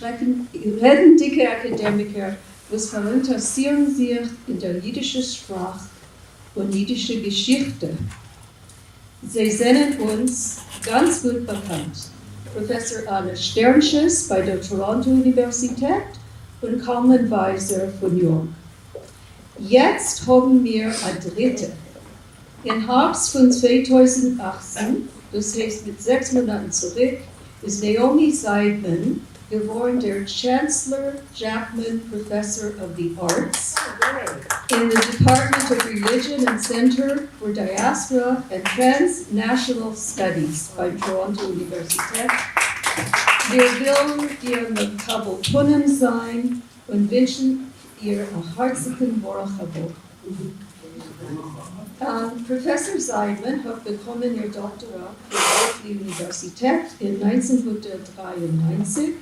reden dicke Akademiker, was interessieren sich in der jiddischen Sprache und jiddische Geschichte. Sie sind uns ganz gut bekannt. Professor Anne Sternsches bei der Toronto-Universität und Carmen Weiser von New York. Jetzt haben wir eine dritte. Im Herbst von 2018, das heißt mit 6 Monaten zurück, ist Naomi Seidman geworden der Chancellor Jackman Professor of the Arts in the Department of Religion and Center for Diaspora and Transnational Studies bei Toronto Universität. Wir wollen ihr mit Kabel Punnen sein und wünschen ihr einen herzlichen Wohlhabung. Professor Seidman hat bekommen ihr Doktorat von der Universität in 1993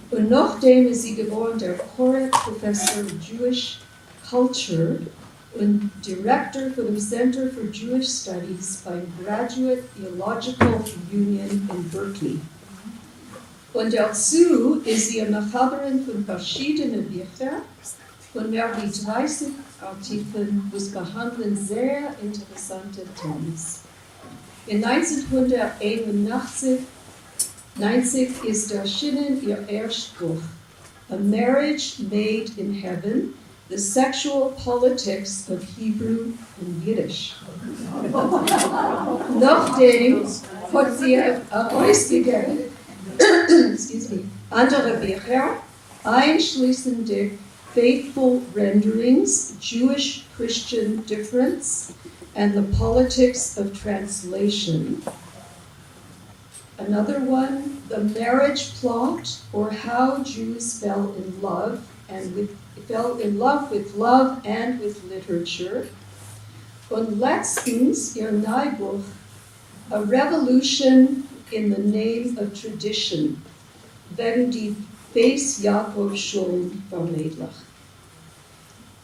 und nachdem ist sie geworden der Correct Professor of Jewish Culture und Director für dem Center for Jewish Studies beim Graduate Theological Union in Berkeley. Und dazu ist sie eine Macherin von verschiedenen Büchern und mehr wie 30 Artikeln, die behandeln sehr interessante Themen. In 1991 ist erschienen ihr erstes Buch, A Marriage Made in Heaven, The Sexual Politics of Hebrew and Yiddish. Nachdem hat sie herausgegeben andere Bücher, einschließend Faithful Renderings, Jewish-Christian Difference, and the Politics of Translation. Another one, The Marriage Plot, or How Jews fell in love with love and with literature. Und letztens ihr Neubuch, A Revolution in the Name of Tradition, werden die Beis Jakob Schulen vermittelt.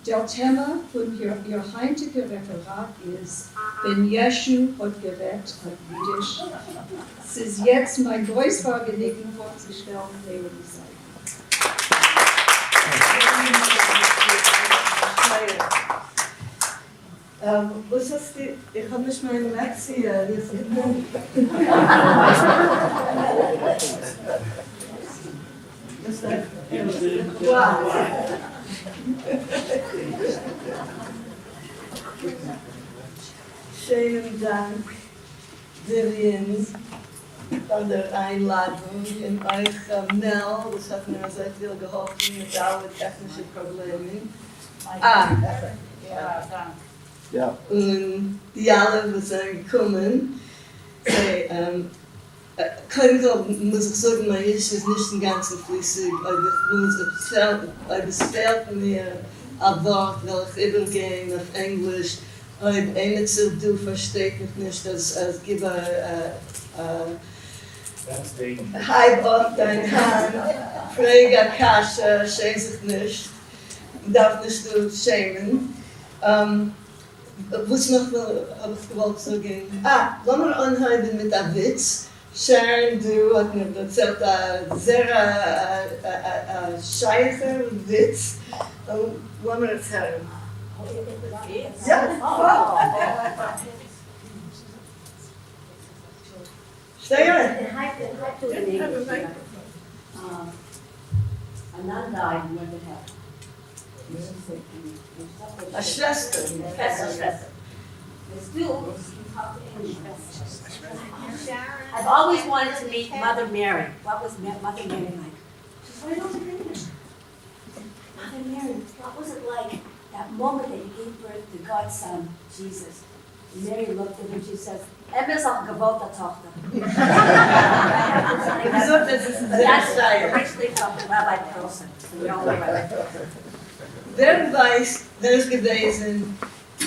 Der Thema von ihr heutiger Referat ist, wenn Jeschu hat gerät auf Jiddisch. Es ist jetzt mein größtes Vergnügen vorzustellen, Naomi Seidman. Was hast du? Ich habe nicht meine Lektion. Wow. Schönen Dank, Vivian, für die Einladung in euch Mel. Das hat mir sehr viel geholfen mit allen technischen Problemen. Ja, danke. Ja. Und die alle, die sind gekommen, muss ich sagen, mein Jiddisch ist nicht im Ganzen flüssig, aber es fehlt mir ein Wort, will ich übergehen auf Englisch. Eine zu du versteht mich nicht, als gebe halb auf deine Hand, frage Kasche, schäme sich nicht, darf nicht du schämen. Was noch habe ich gewollt sagen? Lass mal anhalten mit einem Witz. Sharon, du hast mir erzählt, ein sehr scheißer Witz. Lass mal erzählen. Ja, stay on. Ananda went to hell. A Schwester. I've always wanted to meet Mother Mary. What was Mother Mary like? She's right over there. Mother Mary, what was it like that moment that you gave birth to God's Son, Jesus? And Mary looked at him and she says, ist auch gewollte Tochter. That's originally from Rabbi Pilsen. Wer weiß, wer ist gewesen,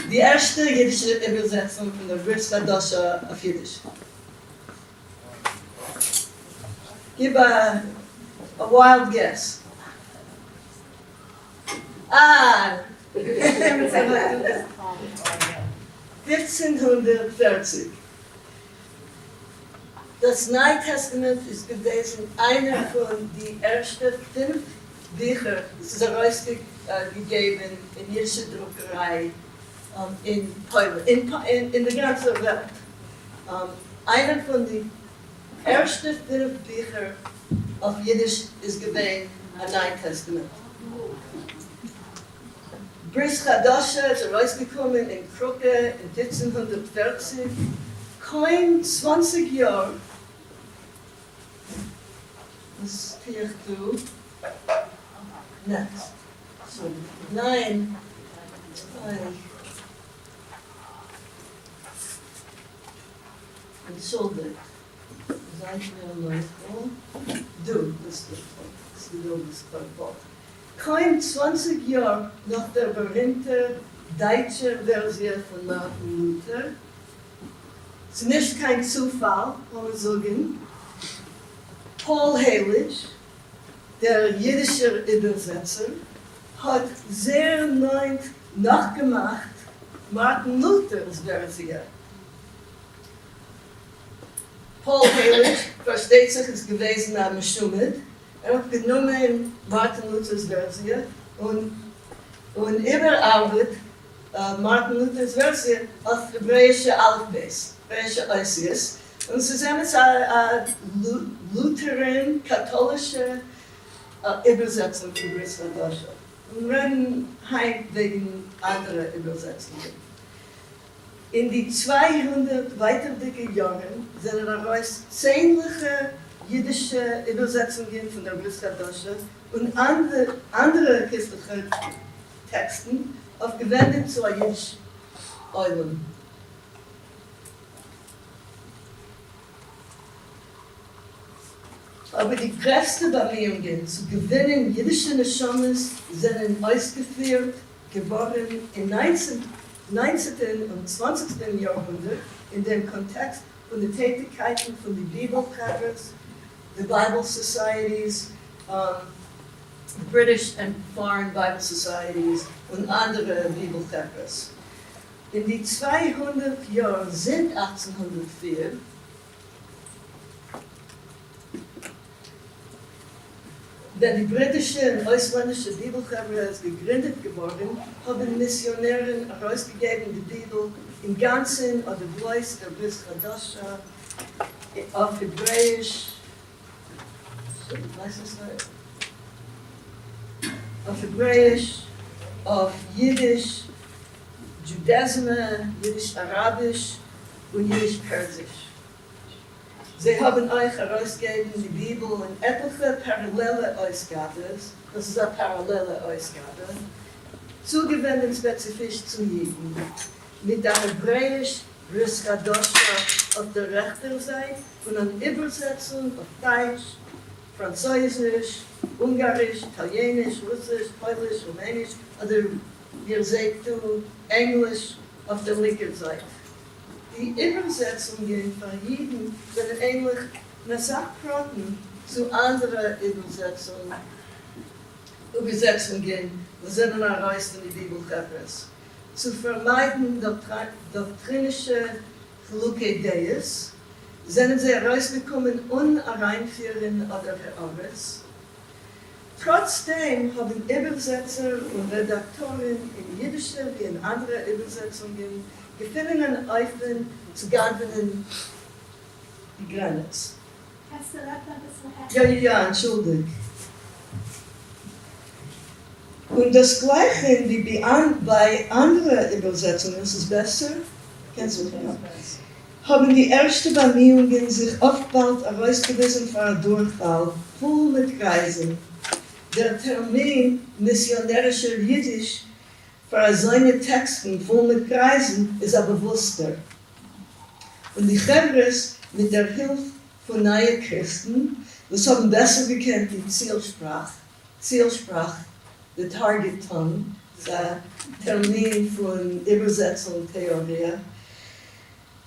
die erste jiddische Übersetzung von der Brit Kadosha auf Jiddisch? Gib a wild guess. 1440. Das Neue Testament ist gewesen einer von den ersten 5 Büchern, es ist herausgegeben in jiddischer Druckerei in Polen, in der ganzen Welt. Einer von den ersten 5 Büchern auf Jiddisch ist gewesen ein Neues Testament. Bris Chadasha ist herausgekommen in Krucke in 1740. Kein 20 Jahre, das kriegst du nicht. So, nein, 2. Entschuldigt. Seid mir mal vor. Du bist das Wort. Kein 20 Jahre nach der berühmten deutschen Version von Martin Luther. Es ist nicht kein Zufall, kann man sagen. Paul Heilig, der jiddische Übersetzer, hat sehr neu nachgemacht Martin Luthers Version. Paul Heilig, versteht sich, ist gewesen am Schummet. Hat genommen Martin Luthers Version und überarbeitet Martin Luthers Version auf hebräische Alphabet, hebräische Oisies. Und zusammen ist eine Lutheran, katholische Übersetzung von Bris Chadasha. Und wir reden heute wegen anderer Übersetzungen. In die 200 weiter dicke Jahren sind daraus zähnliche jiddische Übersetzungen von der Bris Chadasha und andere christliche Texten aufgewendet zu jiddisch Eulen. Aber die größten Bemühungen zu gewinnen jiddische Neshamas sind ausgeführt geworden im 19. und 20. Jahrhundert in dem Kontext von den Tätigkeiten von den Bibelcovers, the Bible Societies, British and Foreign Bible Societies und andere Bibelcovers. In die 200 Jahre sind 1804 wenn die britische und ausländische Bibelcovers gegründet geworden, haben Missionäre herausgegeben die Bibel im Ganzen oder bloß der Bris Chadasha auf Hebräisch, auf Yiddish, Judäisme, Jiddisch-Arabisch und Jiddisch-Persisch. Sie haben euch herausgegeben die Bibel in etliche parallele Ausgaben, das ist eine parallele Ausgabe, zugewendet spezifisch zu Jiden, mit der Hebräisch Bris Chadasha auf der rechten Seite und eine Übersetzung auf Deutsch, Französisch, Ungarisch, Italienisch, Russisch, Polnisch, Rumänisch oder ihr seht Englisch auf der linken Seite. Die Übersetzungen von Jiden sind ähnlich Nasachproten zu anderen Übersetzungen, die sind heraus in die Bibelcovers. Zu vermeiden doktrinische Chilukei-Deis, sind sie herausgekommen unreinführen oder verarbeitet. Trotzdem haben Übersetzer und Redaktoren in jiddische wie in anderen Übersetzungen gefunden Eifen zu gewinnen die Grenze. Kannst du das ein bisschen Ja, entschuldigt. Und das Gleiche wie bei anderen Übersetzungen, ist es besser? Kennst du das? Haben die ersten Bemühungen sich oft bald herausgewiesen für einen Durchfall, voll mit Kreisen. Der Termin missionärischer Jiddisch für seine Texten voll mit Kreisen ist aber bewusster. Und die Chevres mit der Hilfe von neuen Christen, das haben besser gekannt die Zielsprache, the target tongue, der Termin von Übersetzung Theorie.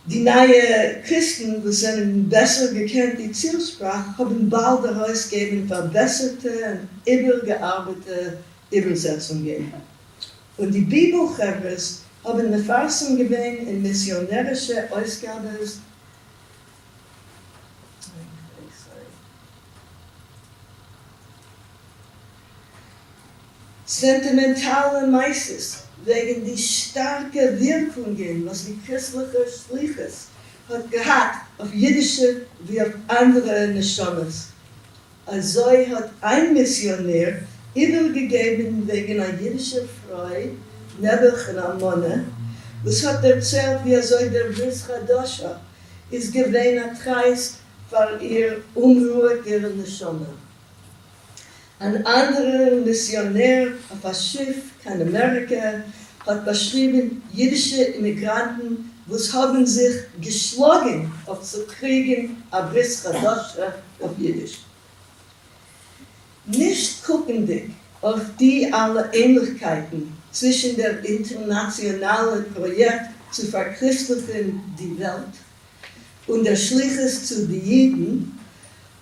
Die neuen Christen, die sind besser gekannt die Zielsprache, haben bald herausgegeben verbesserte und übergearbeitete Übersetzungen. Und die Bibelchovers haben eine Fassung gewählt in missionarische Ausgaben Sentimentale Meises, wegen die starke Wirkungen, was die christliche Schliches hat gehabt auf jüdische wie auf andere Neshomas. Also hat ein Missionär übergegeben wegen einer jüdischen Frau, Nebuch und Ammone, was hat erzählt, wie der Bris Chadasha ist gewesen ein Kreis für ihr Unruhe ihrer Neshama. Ein anderer Missionär auf einem Schiff in Amerika hat beschrieben, jüdische Immigranten, was haben sich geschlagen, auf zu kriegen, a Bris Chadasha auf Jiddisch. Nicht guckendig auf die alle Ähnlichkeiten zwischen dem internationalen Projekt zu verchristlichen die Welt und der Schliches zu den Jiden,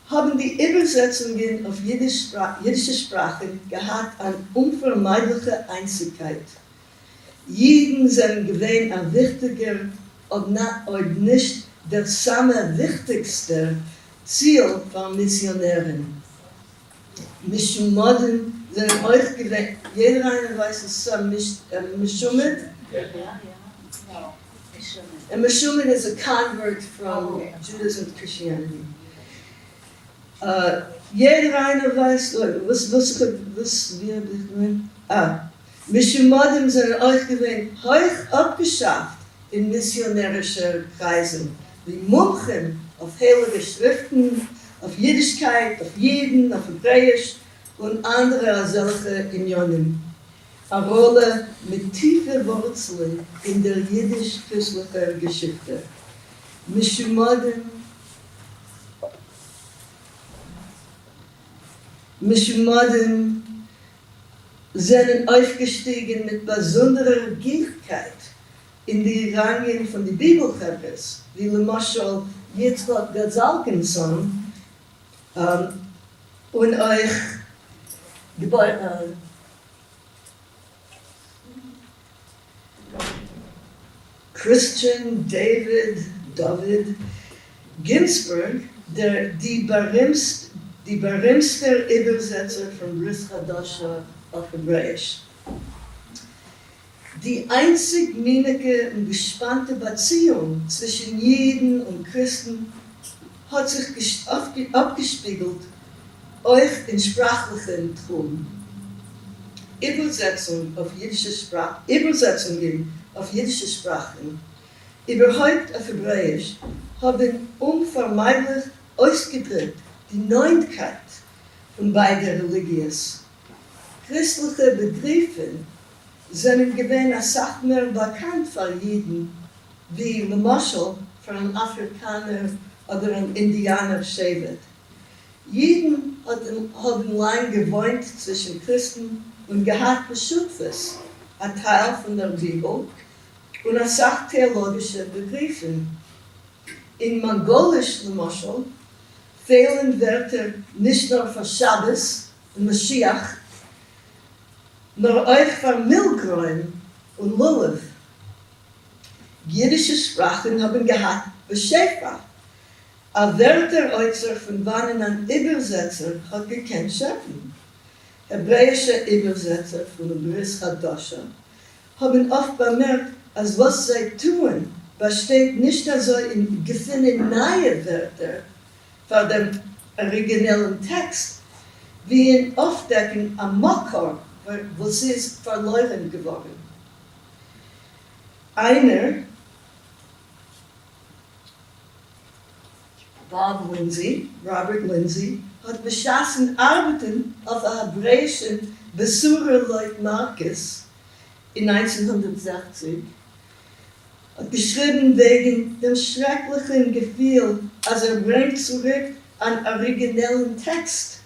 haben die Übersetzungen auf jiddische Sprachen gehabt an unvermeidliche Einzigkeit. Jiden sind gewesen ein wichtiger, ob nicht der samme wichtigste Ziel von Missionären. Mischumoden sind euch gewesen, jeder eine weiß es, Mischumet. And Meshumet is a convert from Judaism and Christianity. Jeder eine weiß, was wir gewinnt? Mishumodim sind euch gewinnt, euch abgeschafft in missionärischer Kreisen, wie Mumchen auf heilige Schriften, auf Jiddischkeit, auf Jeden, auf Hebräisch und andere solche Unionen. Eine Rolle mit tiefen Wurzeln in der jiddisch-christlichen Geschichte. Mishumodim sind aufgestiegen mit besonderer Gierigkeit in die Rangen von den Bibelchefers, wie Lemashal Yitzchak Gazalkinson und euch Christian David Ginsburg, die berühmtste Übersetzer von Bris Chadasha auf Hebräisch. Die einzigmeinige und gespannte Beziehung zwischen Juden und Christen hat sich abgespiegelt, euch in sprachlichen Ton. Übersetzungen auf jiddische Sprachen, überhaupt auf Hebräisch, haben unvermeidlich ausgedrückt die Neuigkeit von beiden Religions. Christliche Begriffe sind gewesen als Sache mehr bekannt für Jeden, wie Lemashal für einen Afrikaner oder einen Indianer Shevet. Jeden haben lange gewohnt zwischen Christen und gehabt Beschützes, ein Teil von der Bibel und eine Sache theologische Begriffe. In Mongolisch, Lemashal, fehlen Wörter nicht nur für Shabbos und Mashiach, nur auch für Milgräum und Lulav. Jiddische Sprachen haben gehabt Beschefa. Ein Wörteräußer von wann ein Übersetzer hat gekannt schaffen. Hebräische Übersetzer von dem Bris Chadasha haben oft bemerkt, als was sie tun, besteht nicht also in gefunden neue Wörter für den originellen Text, wie in Aufdecken am Makor, wo sie ist verloren geworden. Einer, Robert Lindsay, hat beschaffen Arbeiten auf der hebräischen Besucherleut Marcus in 1960, hat geschrieben wegen dem schrecklichen Gefühl, als bringt zurück an originellen Text,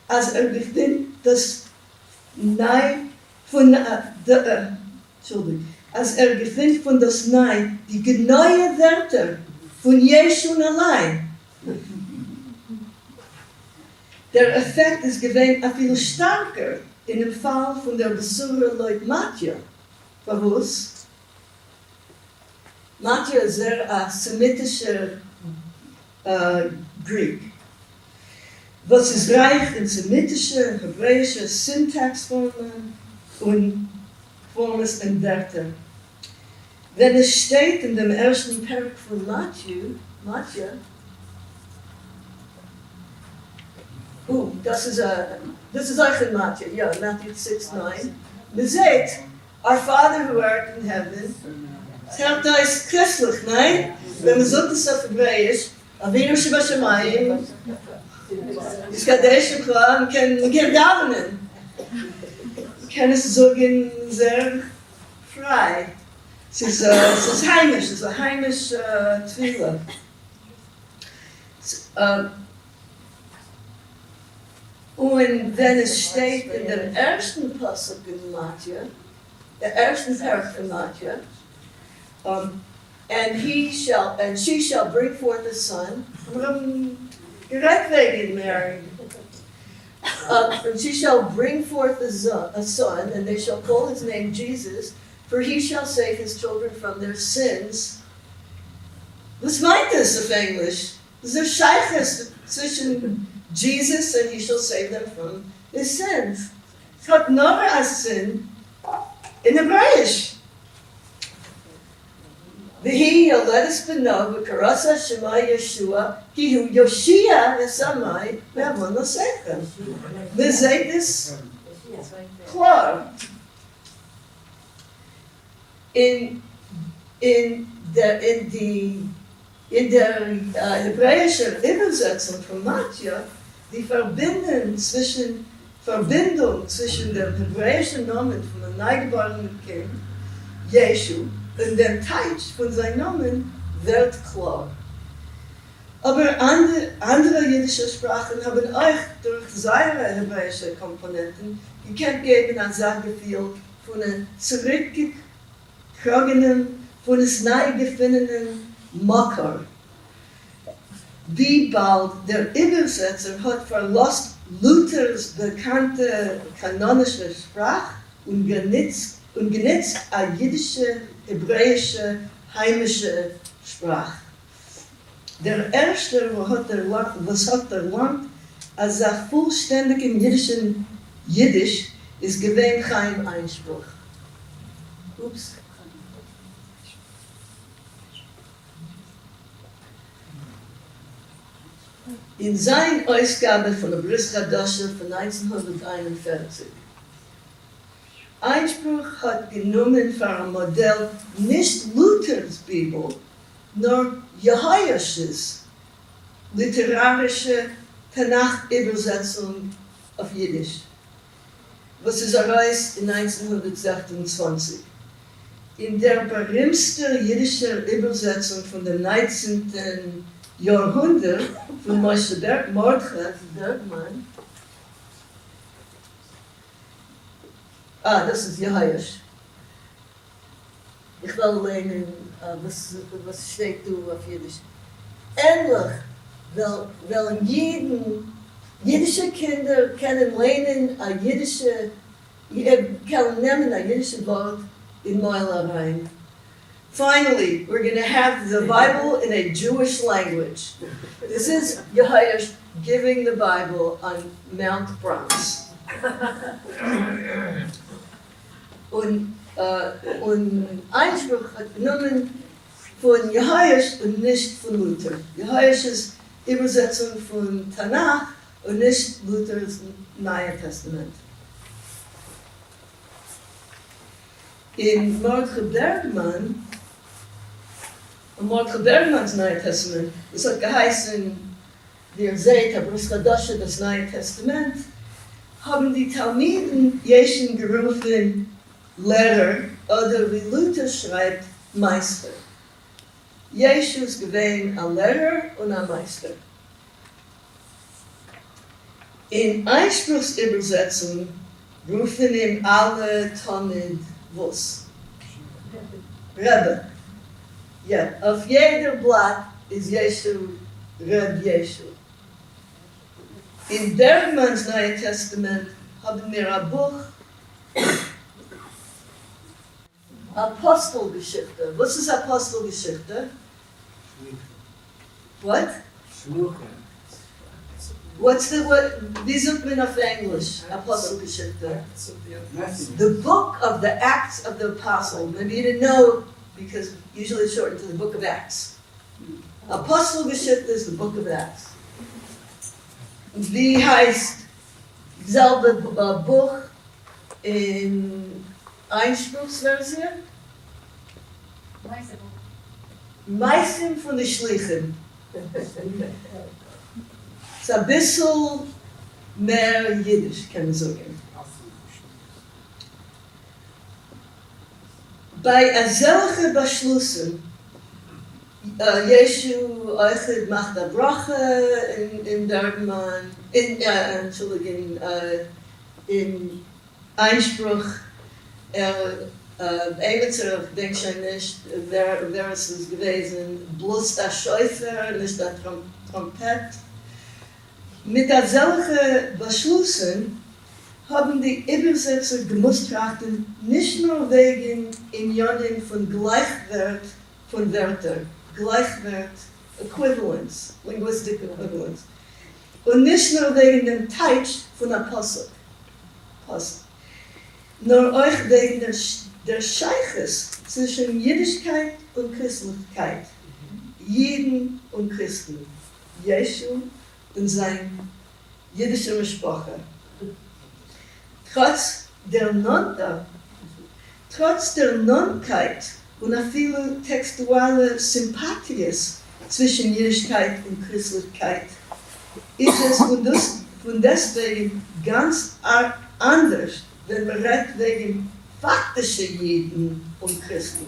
als befindet das Nein von als gefindet von das Nein die genaue Wörter von Jeschu allein. Der Effekt ist gewesen viel stärker in dem Fall von der Besucherleut Matja. Warum? Matja ist ein semitischer Greek. Was ist reich in semitische, hebräische Syntaxformen, und Formes und Wörter. Wenn es steht in dem ersten Perk von Matthew, das ist euch in Matthew, ja, Matthew 6:9. Man sagt, Our Father who art in heaven, es hört euch christlich, nein? Wenn man sagt es auf Hebräisch, Avinu Shebashamayim, ich kann das schon klar, man kann davenen. Man kann es sagen sehr frei. Es ist heimisch, es ist ein heimisch Twiler. Und wenn es steht in dem ersten Pasuk in Matthew, der ersten Vers in Matthew, and she shall bring forth a son, direkt wegen Mary. And she shall bring forth a son, and they shall call his name Jesus, for he shall save his children from their sins. Was meint das auf Englisch? Das ist ein Scheiches zwischen Jesus and he shall save them from his sins. Es hat nur ein Sinn in Hebräisch. V'hi yoledes b'no v'karasa shema Yeshua ki hu Yoshia esamai ve'avon l'sechem. Wir sehen das klar. In der hebräischen Übersetzung von Matthew, die Verbindung zwischen dem hebräischen Namen von dem neugeborenen Kind, Jeshu, und dem Teich von seinem Namen wird klar. Aber andere jiddische Sprachen haben auch durch seine hebräische Komponenten gekannt geben ein Sachgefühl von einem zurückgetragenen, von einem neu gefundenen Makar. Wie bald der Übersetzer hat verlost Luthers bekannte kanonische Sprache und genutzt eine jiddische, hebräische, heimische Sprache. Der erste, was hat erlernt, als er vollständig im jiddischen Yiddish ist gewähnt kein Einspruch. Ups. In seiner Ausgabe von der Bris Chadasha von 1941. Einspruch hat genommen für ein Modell nicht Luthers Bibel, nur Jehoiash's literarische Tanach-Übersetzung auf Yiddish, was es erreicht in 1928. In der berühmsten jiddischen Übersetzung von dem 19. Jahrhundert von Moshe Bergman. Das ist Jehoiash. Ich will lernen, was steht du auf Jiddisch. Ähnlich, weil jiddische Kinder können lernen, können nehmen ein jiddisches Wort in Mäuler rein. Finally, we're going to have the Bible in a Jewish language. This is Jehoiash giving the Bible on Mount Bronx. Und Einspruch hat genommen von Jehoiash und nicht von Luther. Jehoiash's Übersetzung von Tanach und nicht Luthers Neue Testament. In Mordechai Bergmans Neue Testament, es hat geheißen, wie ihr seht, der Bris Chadasha, das Neue Testament, haben die Talmiden Jeshen gerufen Lehrer, oder wie Luther schreibt, Meister. Jeshu ist gewesen ein Lehrer und ein Meister. In Einspruchsübersetzung rufen ihm alle Talmid was? Rebbe. Ja, auf jeder Blatt ist Jeshu, Reb Jeshu. In Bergmans Neue Testament haben wir ein Buch, Apostelgeschichte. Was ist Apostelgeschichte? What? Wie sagt man auf Englisch? Apostelgeschichte. The book of the Acts of the Apostle. Maybe you didn't know because usually it's shortened to the book of Acts. Apostelgeschichte is the book of Acts. Wie heißt selbe Buch in Einspruchsversie? Meisten von den Schlichen. Es ist ein bisschen mehr Yiddish, kann man sagen. Bei solchen Beschlüssen, Jeschu euch macht eine Brache in Bergmann, in Einspruch, Ebenzer, ich denke schon nicht, wer ist es gewesen, bloß der Schäufer, nicht der Trompet. Mit solchen Beschlüssen haben die Übersetzer gemusst trachten, nicht nur wegen Unionen von Gleichwert von Wörtern, Gleichwert, Equivalence, Linguistic Equivalence, und nicht nur wegen dem Teich von Apostel, nur auch wegen der Scheiches zwischen Jiddischkeit und Christlichkeit, Jiden und Christen, Jeschu und sein jiddischer Sprache. Trotz der Nonkeit und auch viele textuelle Sympathies zwischen Jiddischkeit und Christlichkeit ist es von deswegen ganz anders, wenn man redet wegen faktischer Jiden und Christen.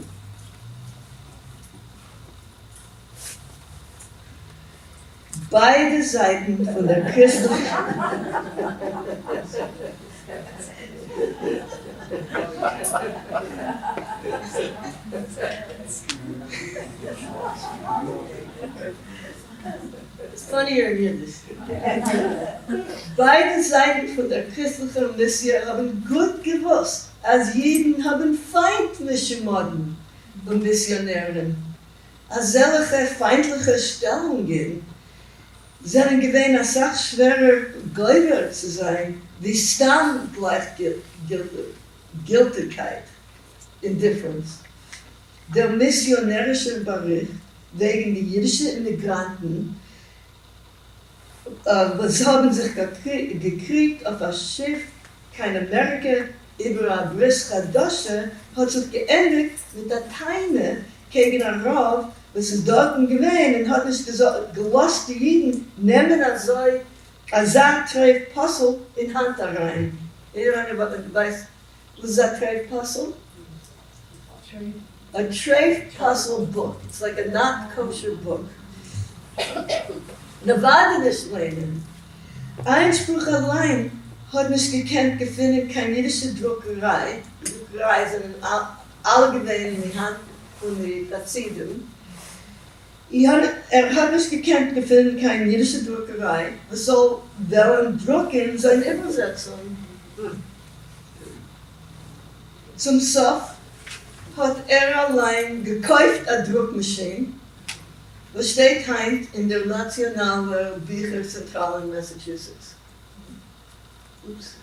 Beide Seiten von der Christlichkeit. It's funnier in Yiddish. Beide Seiten von der christlichen Mission haben gut gewusst, als Jiden haben feindliche Morden und Missionären. Als solche feindliche Stellungen sind gewesen, als auch schwerer Gläubiger zu sein, wie Stammgleichgültigkeit, Indifference. Der missionarische Bericht wegen der jüdischen Immigranten, was haben sich gekriegt auf das Schiff, kein Amerika, über eine Briska Dosche, hat sich geendet mit der Teine gegen einen Rauf, was ist dort gewesen, und hat nicht gelost, die Jiden nehmen als Treif Puzzle in Hand rein. Jeder weiß, was ist ein Treif Puzzle? A Treif Puzzle book. It's like a not kosher book. Nevada nicht lernen. Einspruch allein hat nicht gekannt gefunden, keine jüdische Druckerei. Druckerei sind alle gewesen in die Hand von den Chassidim. Hat nicht gekannt gefunden, keine jüdische Druckerei. Was soll wollen drucken, seine Übersetzung. Zum Sof hat allein gekauft eine Druckmaschine, was steht heint in der Nationalen Bücherzentrale in Massachusetts. Ups.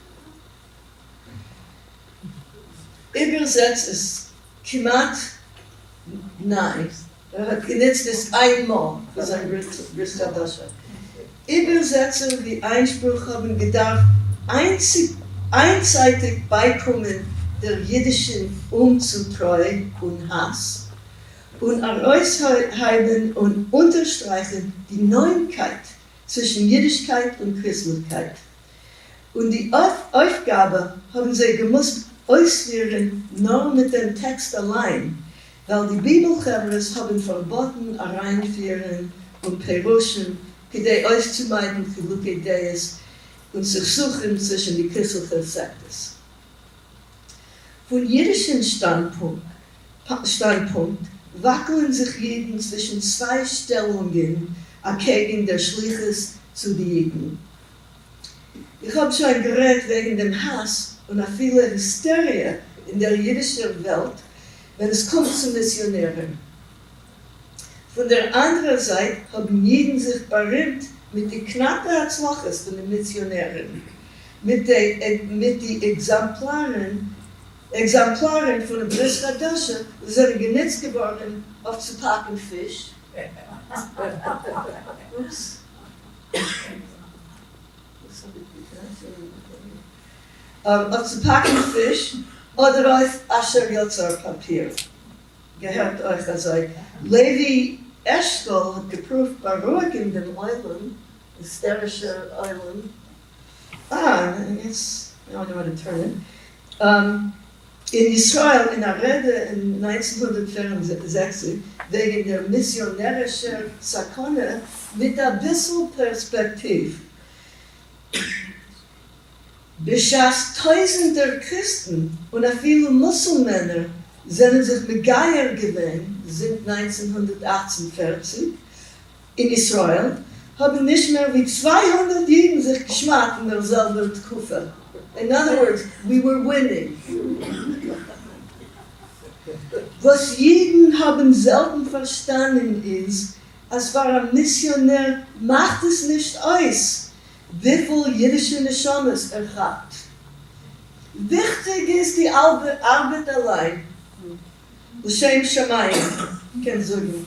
Übersetzt ist Kimat nein. Hat genutzt es einmal für sein Briska Dosche. Übersetzer wie Einspruch haben gedacht, einseitig beikommen der jiddischen Unzutreu und Hass und herausheben und unterstreichen die Neuigkeit zwischen Jiddischkeit und Christlichkeit. Und die Aufgabe haben sie gemusst ausführen nur mit dem Text allein, weil die Bibelchavres haben verboten, hereinführen und Peruschen, die auszumeiden für Lukidees und sich suchen zwischen die christlichen Sektes. Von jüdischem Standpunkt wackeln sich Jiden zwischen zwei Stellungen gegen der Schliches zu den Jiden. Ich habe schon geredet wegen dem Hass und auch viele Hysterie in der jüdischen Welt, wenn es kommt zu Missionären. Von der anderen Seite haben Jiden sich berühmt mit den knappen Herzloches von den Missionären, mit den Exemplaren von der Brisradosche, sind genutzt geworden, auf zu packen Fisch. Ups. Auf zu packen Fisch oder auf Ascher-Yotzer-Papier. Gehört euch also. Levi Eshkol hat geprüft Baruch in dem Island, hysterische Island. Jetzt, I don't know how to turn it. In Israel, in der Rede in 1964, wegen der missionärischen Sakone, mit ein bisschen Perspektiv. Beschaß Tausender Christen und auch viele Muselmänner sind sich mit Geier gewesen, sind 1948 in Israel, haben nicht mehr wie 200 Juden sich geschmackt in derselben Kufe. In other words, we were winning. Was Juden haben selten verstanden ist, als war ein Missionär, macht es nicht aus, wie viel jüdische Neshamas hat. Wichtig ist die Arbeit allein. L'shem Shamayim, kann sagen.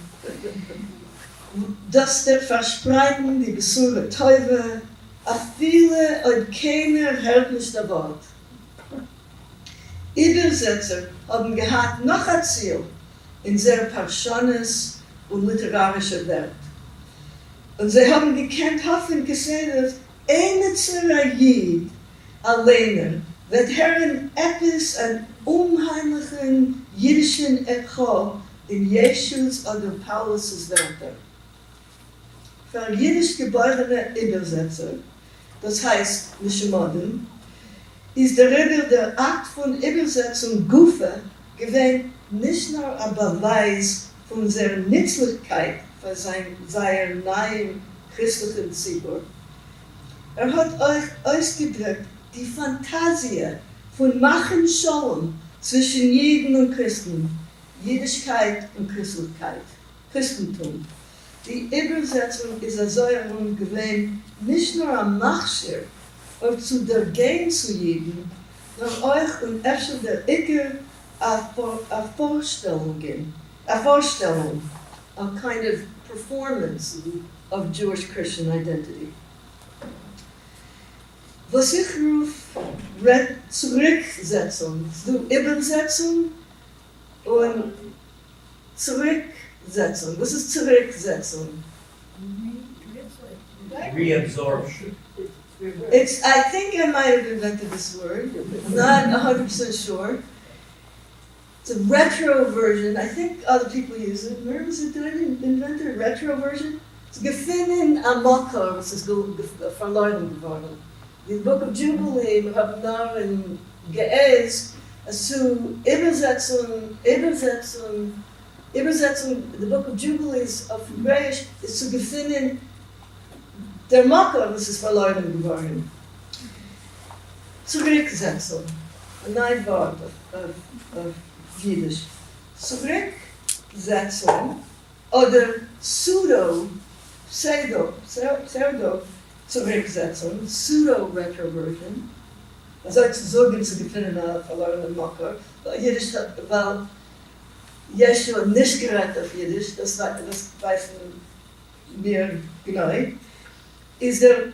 Dass der Verspreiten, die Besuche Teufe, auf viele und keiner hält nicht der Wort. Übersetzer haben gehabt noch ein Ziel in sehr passiones und literarischer Welt. Und sie haben gekannt, hoffen gesehen, dass eine Zerayid alleine wird Herren etwas an unheimlichen jüdischen Echo in Jesus oder Paulus' Wörter. Für jüdisch geborene Übersetzer, das heißt Nishamodim, ist der Rebbe der Akt von Übersetzung Gufe gewähnt nicht nur ein Beweis von seiner Nützlichkeit für seinen neuen christlichen Ziel. Er hat euch ausgedrückt die Fantasie von Machen Shalom zwischen Juden und Christen, Jüdischkeit und Christlichkeit, Christentum. Die Übersetzung ist also gewesen, nicht nur am Machschir, aber zu der Gehen zu Jeden, nach euch und öfter der Icke a Vorstellung, a kind of performance of Jewish Christian identity. Was ich rufe, Zurücksetzung, so Übersetzung und Zurücksetzung. Was ist Zurücksetzung? Reabsorption. I think I might have invented this word. I'm not 100% sure. It's a retro version. I think other people use it. Where was it? Did I invent a retro version? It's gefunden am Makar, was ist verloren geworden. The Book of Jubilee, wir haben darin geäßt, zu Übersetzung, the Book of Jubilees auf Hebräisch ist zu gefunden, der Makar, was ist verloren geworden. Zurücksetzung, ein neues Wort auf Yiddish. Zurücksetzung oder Pseudo Zurücksetzung, Pseudo-Retroversion. Also zu sagen, zu gefunden verlorenen Makar, weil Yiddish hat, weil Yeshua nicht geredet auf Yiddish, das weiß mir genau. Ist der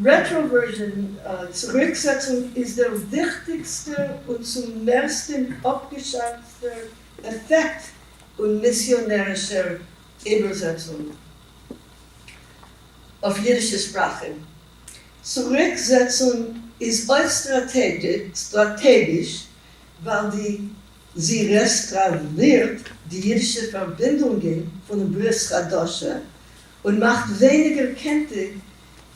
Retroversion, Zurücksetzung ist der wichtigste und zum meisten abgeschätzte Effekt und missionarischer Übersetzung auf jiddische Sprache. Zurücksetzung ist auch strategisch, weil sie restauriert die jiddische Verbindungen von der Bris Chadasha und macht weniger kenntlich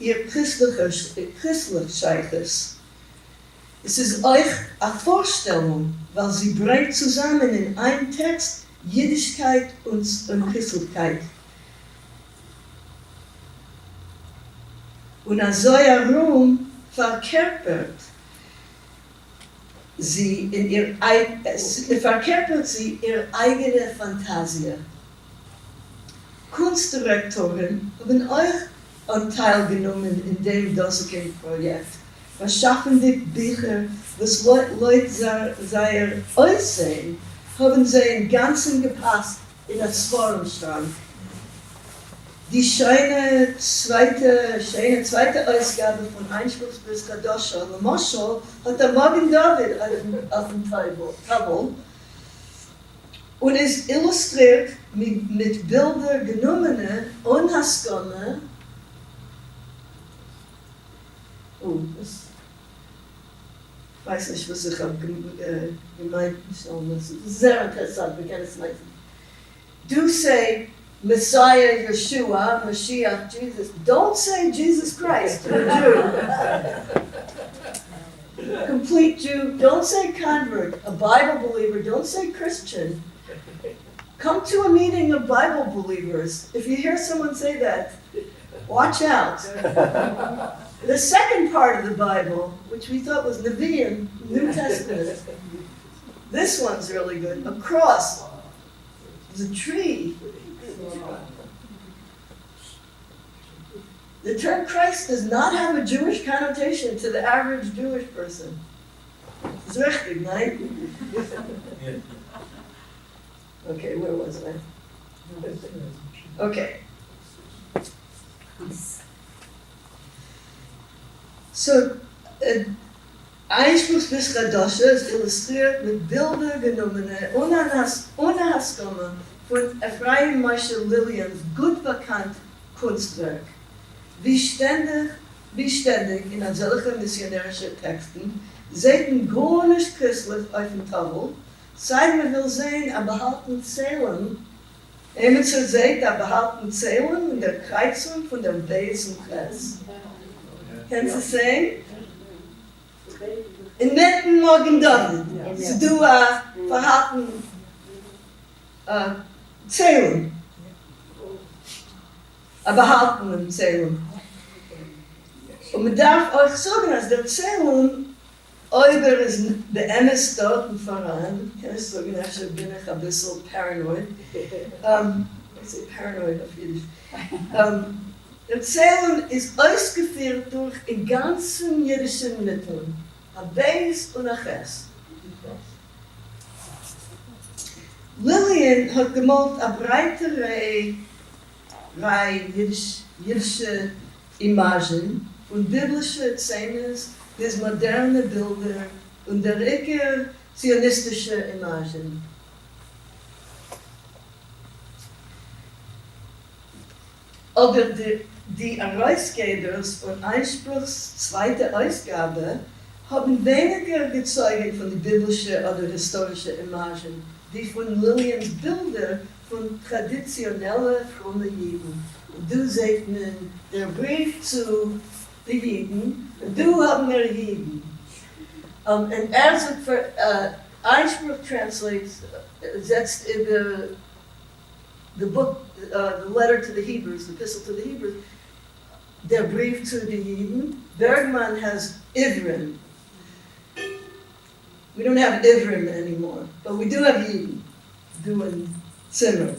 ihr Christlichkeits. Es ist euch eine Vorstellung, weil sie bringt zusammen in einem Text Jiddischkeit und Christlichkeit. Und als solcher Raum verkörpert sie ihre eigene Fantasie. Kunstdirektoren haben euch an teilgenommen in dem dosigen Projekt. Was schaffen die Bücher, was Leute sehr aussehen, haben sie im Ganzen gepasst in das Forumstrang. Die schöne zweite Ausgabe von Einspruch bis Kadosha, Le Moschel, hat der Morgen David auf dem Tabel und ist illustriert mit Bildern genommene Unhaskone. Ich weiß nicht, was ich habe gemeint. Das ist sehr interessant, wir können es lesen. Do say Messiah, Yeshua, Mashiach, Jesus. Don't say Jesus Christ to a Jew. Complete Jew. Don't say convert, a Bible believer. Don't say Christian. Come to a meeting of Bible believers. If you hear someone say that, watch out. The second part of the Bible, which we thought was Nevi'im, New Testament, this one's really good. A cross. There's a tree. The term Christ does not have a Jewish connotation to the average Jewish person. It's richtig, right? Okay, where was I? Okay. So, Einspruch bis Kadosha ist illustriert mit Bildern genommene Unhaskome von Ephraim Moshe Lillians gut bekannt Kunstwerk. Wie ständig in solchen missionärischen Texten, seiten gar nicht christlich auf dem Tabel, seit man will sehen, a behalten Zählen, ebenso seht a behalten Zählen in der Kreuzung von dem Beis und Kreuz. Kannst du sehen? In Mitten Morgen David, so du a verhalten Zählen, a behaltenen Zählen. Und man darf euch sagen, dass der Zählen über ist beämmes dort und voran. Kann ich sagen, ich bin ein bisschen paranoid. Ich sage paranoid auf Yiddish. Der Zählen ist ausgeführt durch die ganzen jüdischen Mitteln. A Beis und a Ches. Lillian hat gemalt a breitere Reihe jüdische Imagen von biblische Szenen bis moderne Bilder und der Ecke zionistische Imagen. Aber die Herausgebers von Einspruchs zweite Ausgabe haben weniger gezeugt von den biblischen oder historischen Imagen, die von Lillians Bilder von traditionellen frommen Juden. Du seht der Brief zu den Juden, du haben wir Juden. Und sagt für Einspruch translates, setzt über the book, the letter to the Hebrews, the epistle to the Hebrews, der Brief zu den Juden. Bergman has Ivrim. We don't have Ivrim anymore, but we do have Yidden, doing Zimmer.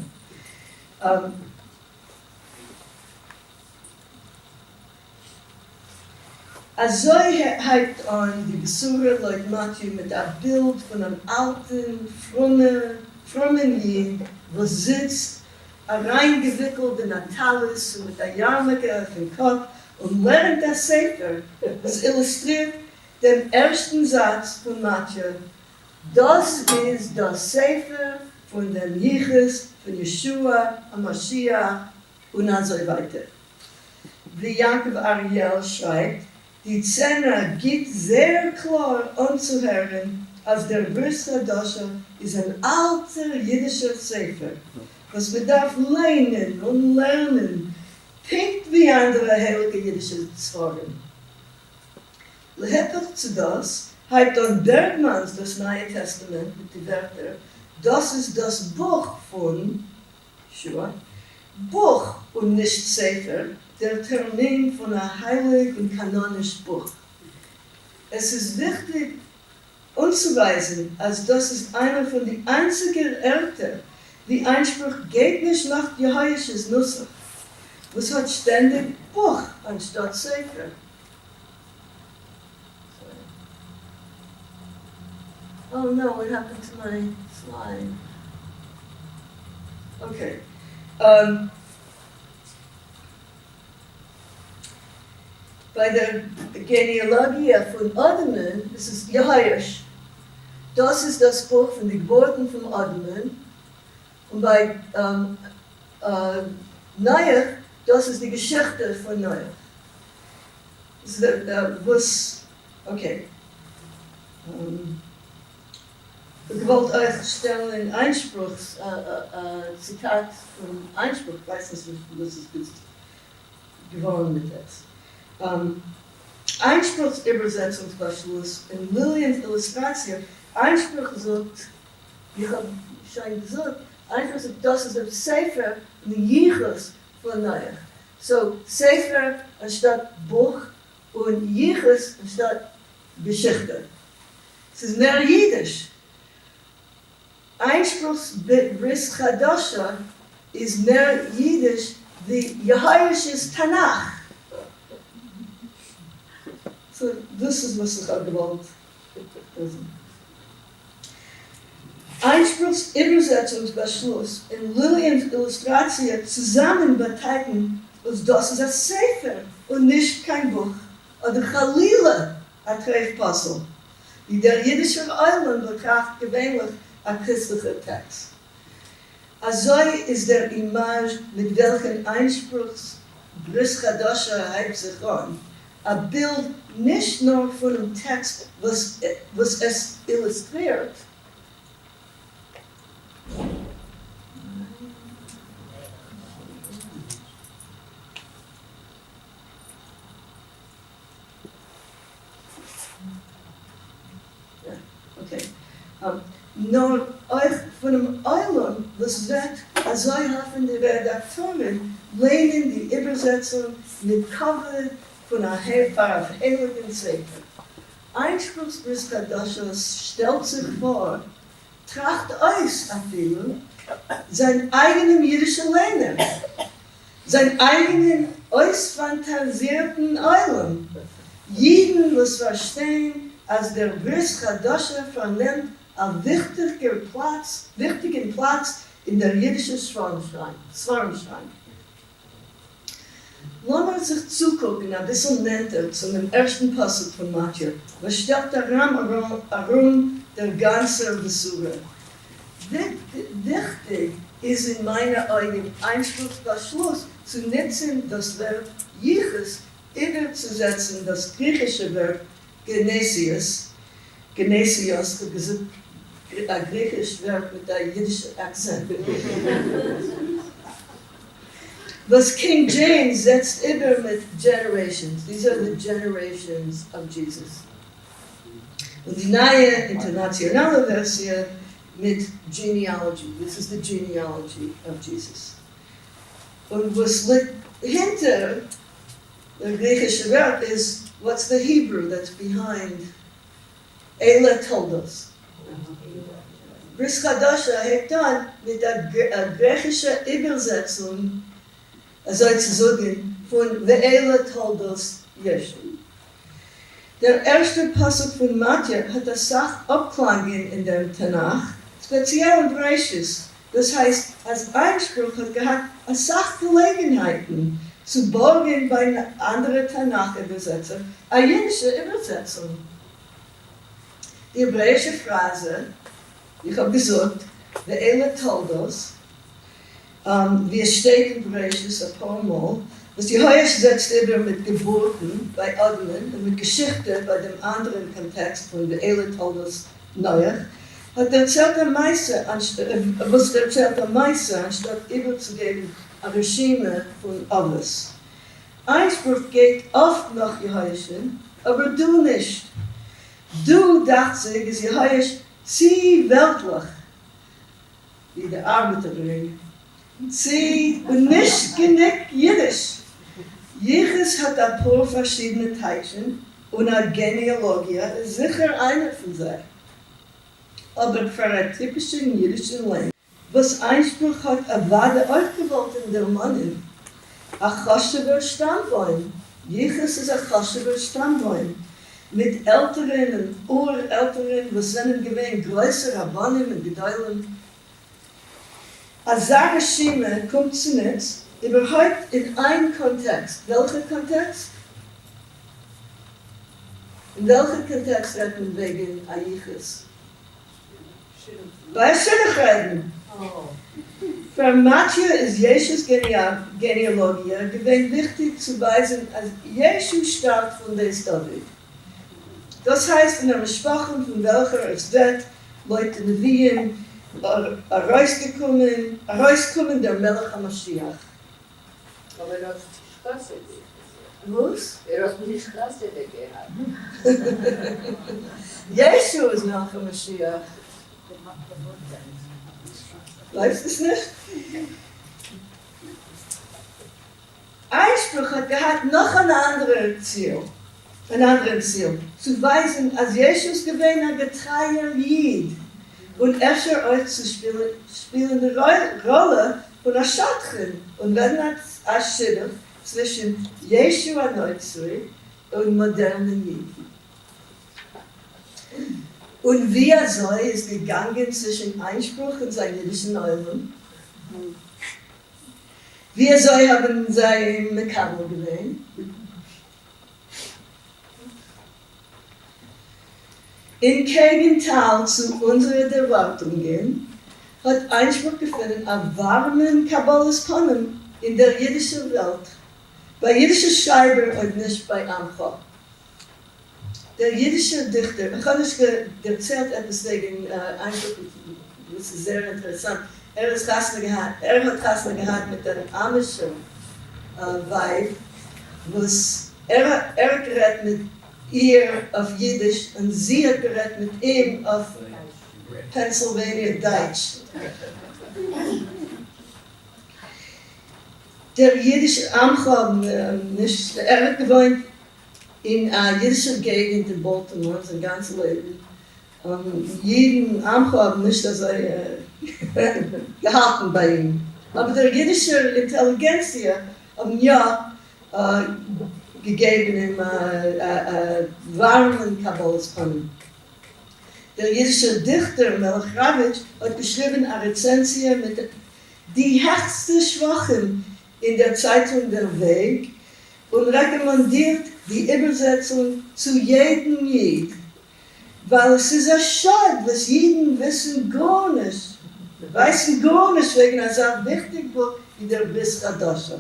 Also hat an die Besucher Leut Matthew mit einem Bild von einem alten, frommen Jid, wo sitzt, reingewickelt in ein Talis und mit einer Yarmulke auf dem Kopf und lernt das Sefer, das illustriert den ersten Satz von Matthew. Das ist das Sefer von dem Yichus, von Yeshua, Mashiach und so weiter. Wie Jakob Ariel schreibt, die Szene gibt sehr klar anzuhören, als der Bris Chadasha ist ein alter jüdischer Sefer, was man darf lernen und lernen, pinkt wie andere heilige jüdische Zworen. Leheppich zu das, hat dann Bergmans das Neue Testament mit den Wörtern, das ist das Buch von Yeshua, Buch und nicht Sefer, der Termin von einem heilig und kanonischen Buch. Es ist wichtig anzuweisen, als das ist einer von den einzigen Orten, die Einspruch geht nicht nach Jehoiasches Nusach. was hat ständig Buch anstatt Sefer. Oh no, what happened to my slide? Okay. Bei der Genealogie von Admen, das ist Jehoiash. Das ist das Buch von den Geburten von Admen. Und bei Noach, das ist die Geschichte von Noach. Okay. Ich wollte euch stellen in Einspruch, Zitat von Einspruch, ich weiß nicht, was es ist geworden mit das. Einspruchsübersetzungsbeschluss in Lillians Illustration. Einspruch sagt, ich habe schon gesagt, Einspruch sagt, das ist ein Sefer in den Yichus von Noach. So, Sefer anstatt Buch und Yichus anstatt Geschichte. Es ist mehr Yiddish. Einspruchsbris Chadasha ist mehr Yiddish wie Jehoiash's Tanach. So, das ist, was ich auch gewollt habe. Einspruchsübersetzungsbeschluss in Lillians Illustration zusammen beteiligen, als das ist ein Sefer und nicht kein Buch. Oder Chalila, ein Treffpuzzle. Wie der jiddische Eiland betrachtet gewöhnlich ein christlicher Text. Also ist der Image, mit welchem Einspruchs Bris Chadasha hebt sich an, ein Bild nicht nur von dem Text, was es illustriert. Okay. Nur euch von dem Eiland, was wird, also haben die Redaktoren, lehnen die Übersetzung mit Cover von einer heiligen Sefer. Einspruchsbris Chadasha stellt sich vor, tracht euch afilum, sein eigenen jüdischen Lehner, sein eigenen ausfantasierten Eiland. Jeden muss verstehen, als der Bris Chadasha vernimmt einen wichtigen Platz in der jüdischen Schwarmschrein. Lassen wir sich zugucken, ein bisschen netter zum ersten Passage von Matthew. Was stellt der Raum der ganzen Besucher? Wichtig ist in meiner Augen Einspruchsbeschluss zu nutzen, das Verb Yichus überzusetzen, das griechische Verb Genesios, ein griechisches Verb mit einem jiddischen Akzent. Was King James setzt über mit generations. These are the generations of Jesus. Und die neue internationale Version mit genealogy. This is the genealogy of Jesus. Und was liegt hinter der griechische Verb ist, what's the Hebrew that's behind Eila Toldos? Bris Chadasha hat dann mit der griechischen Übersetzung, also zu sagen, von Eila Toldos Yeshu. Der erste Passage von Matthew hat das Sachabklingen in der Tanach, speziell in Breishis. Das heißt, als Einspruch hat gehabt, als Sachgelegenheiten zu borgen bei anderen Tanach-Übersetzer, eine jüdische Übersetzung. Die hebräische Phrase, ich habe gesagt, Eila Toldos, wie es steht in Breishis ein paar Mal, was die Jehoiash setzt über mit Geburten bei Admen und mit Geschichte bei dem anderen Kontext von der Eila Toldos Noach, hat erzählt der Meister, anstatt überzugeben, ein Regime von alles. Einspruch geht oft nach Jehoiash, aber du nicht. Du, dachte sich, ist Jehoiash zieh weltlich, wie der Arbeiterin. Sie und nicht genug Jiddisch. Jedes hat ein paar verschiedene Teilchen und eine Genealogie ist sicher eine von sie. Aber für einen typischen jiddischen Leben, was Einspruch hat, erwartet euch gewollt in der Mannen, ein Choshever Stammbaum. Jiches ist ein Choshever Stammbaum. Mit Älteren und Urälteren, was sind gewähnt, größere Rabbanim und Gedeilen. Als Sarashime kommt zunächst überhaupt in einen Kontext. Welcher Kontext? In welchem Kontext redet man wegen Ayichus? Bei Schönigkeiten. Für Matthew ist Jesus Genealogie gewähnt wichtig zu weisen, als Jesus stammt von des David. Das heißt, in der Sprache, von welcher es wird, Leute Neviim, herauskommen der Melech HaMashiach. Aber das ist Straße. Was? Das ist die Straße, die gehabt. Jesu ist Melech HaMashiach. Weißt du es nicht? Einspruch hat gehabt noch ein anderes Ziel. Zu weisen, als Jesus gewähnt ein getreuer Jid. Und euch zu spielen die Rolle von der Schatrin. Und wenn das Schilder zwischen Yeshua Neuzri und modernen Jiden. Und wie ist gegangen zwischen Einspruch und seinen jüdischen Eulen. Wie haben sie Mekano gewähnt. In Gegenteil zu unseren Erwartungen hat Einspruch gefunden an warmen Kabbalas Ponem in der jüdischen Welt, bei jüdischen Schreiber und nicht bei Amcha. Der jüdische Dichter, ich habe nicht erzählt etwas wegen Einspruch, das ist sehr interessant. Er hat Kassler gehabt mit einem amischen Weib, er hat geredet mit ihr auf Jiddisch und sie hat geredet mit ihm auf Pennsylvania Deutsch. Der jüdische Amcha, er hat gewohnt in einer jüdischen Gegend in Baltimore sein ganzes Leben. Jeden Amcha nicht, dass er gehalten bei ihm. Aber der jüdische Intelligenz haben ja gegeben im warmen Kabbalas Ponem. Der jüdische Dichter Melech Ravitch hat geschrieben eine Rezensie mit die härtesten Schwachen in der Zeitung Der Weg und rekommandiert die Übersetzung zu jedem Jid. Weil es ist ein Schade, was Jiden wissen gar nicht. Weißen gar nicht wegen einer so wichtigen Buch wie der Bris Chadasha.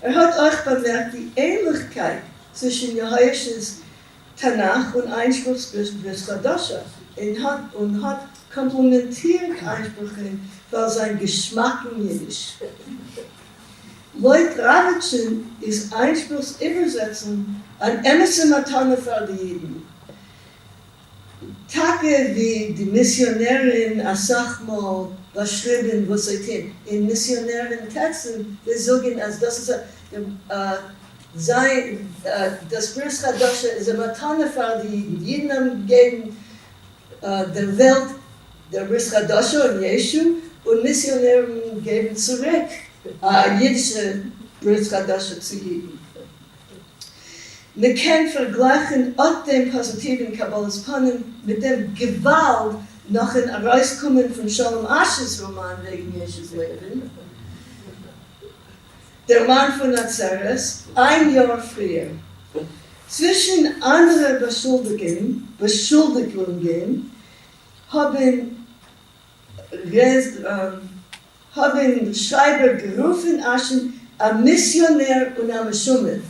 Er hat euch bemerkt die Ähnlichkeit zwischen Jehoiashas Tanach und Einspruchs Bris Chadasha und hat komplementiert Einsprüche für seinen Geschmack in Jiddisch. Laut Ravitchen ist Einspruchs Übersetzung ein Emesse Matane für die Jiden. Tage wie die Missionärin Asachmo beschrieben, was sie tun. In missionären Texten, wir sagen, als das ist das Bris Chadasha ist eine Matane für die Jiden. Jeden geben der Welt der Bris Chadasha und Jeshu und Missionären geben zurück jüdische Bris Chadasha zu Jiden. Wir können vergleichen auch den positiven Kabbalas Ponem mit dem Gewalt nach dem Herauskommen von Shalom Asch's Roman wegen Jesches Leben. Der Mann von Nazareth, ein Jahr früher. Zwischen anderen Beschuldigungen haben Schreiber gerufen, ein Missionär und ein Schummer.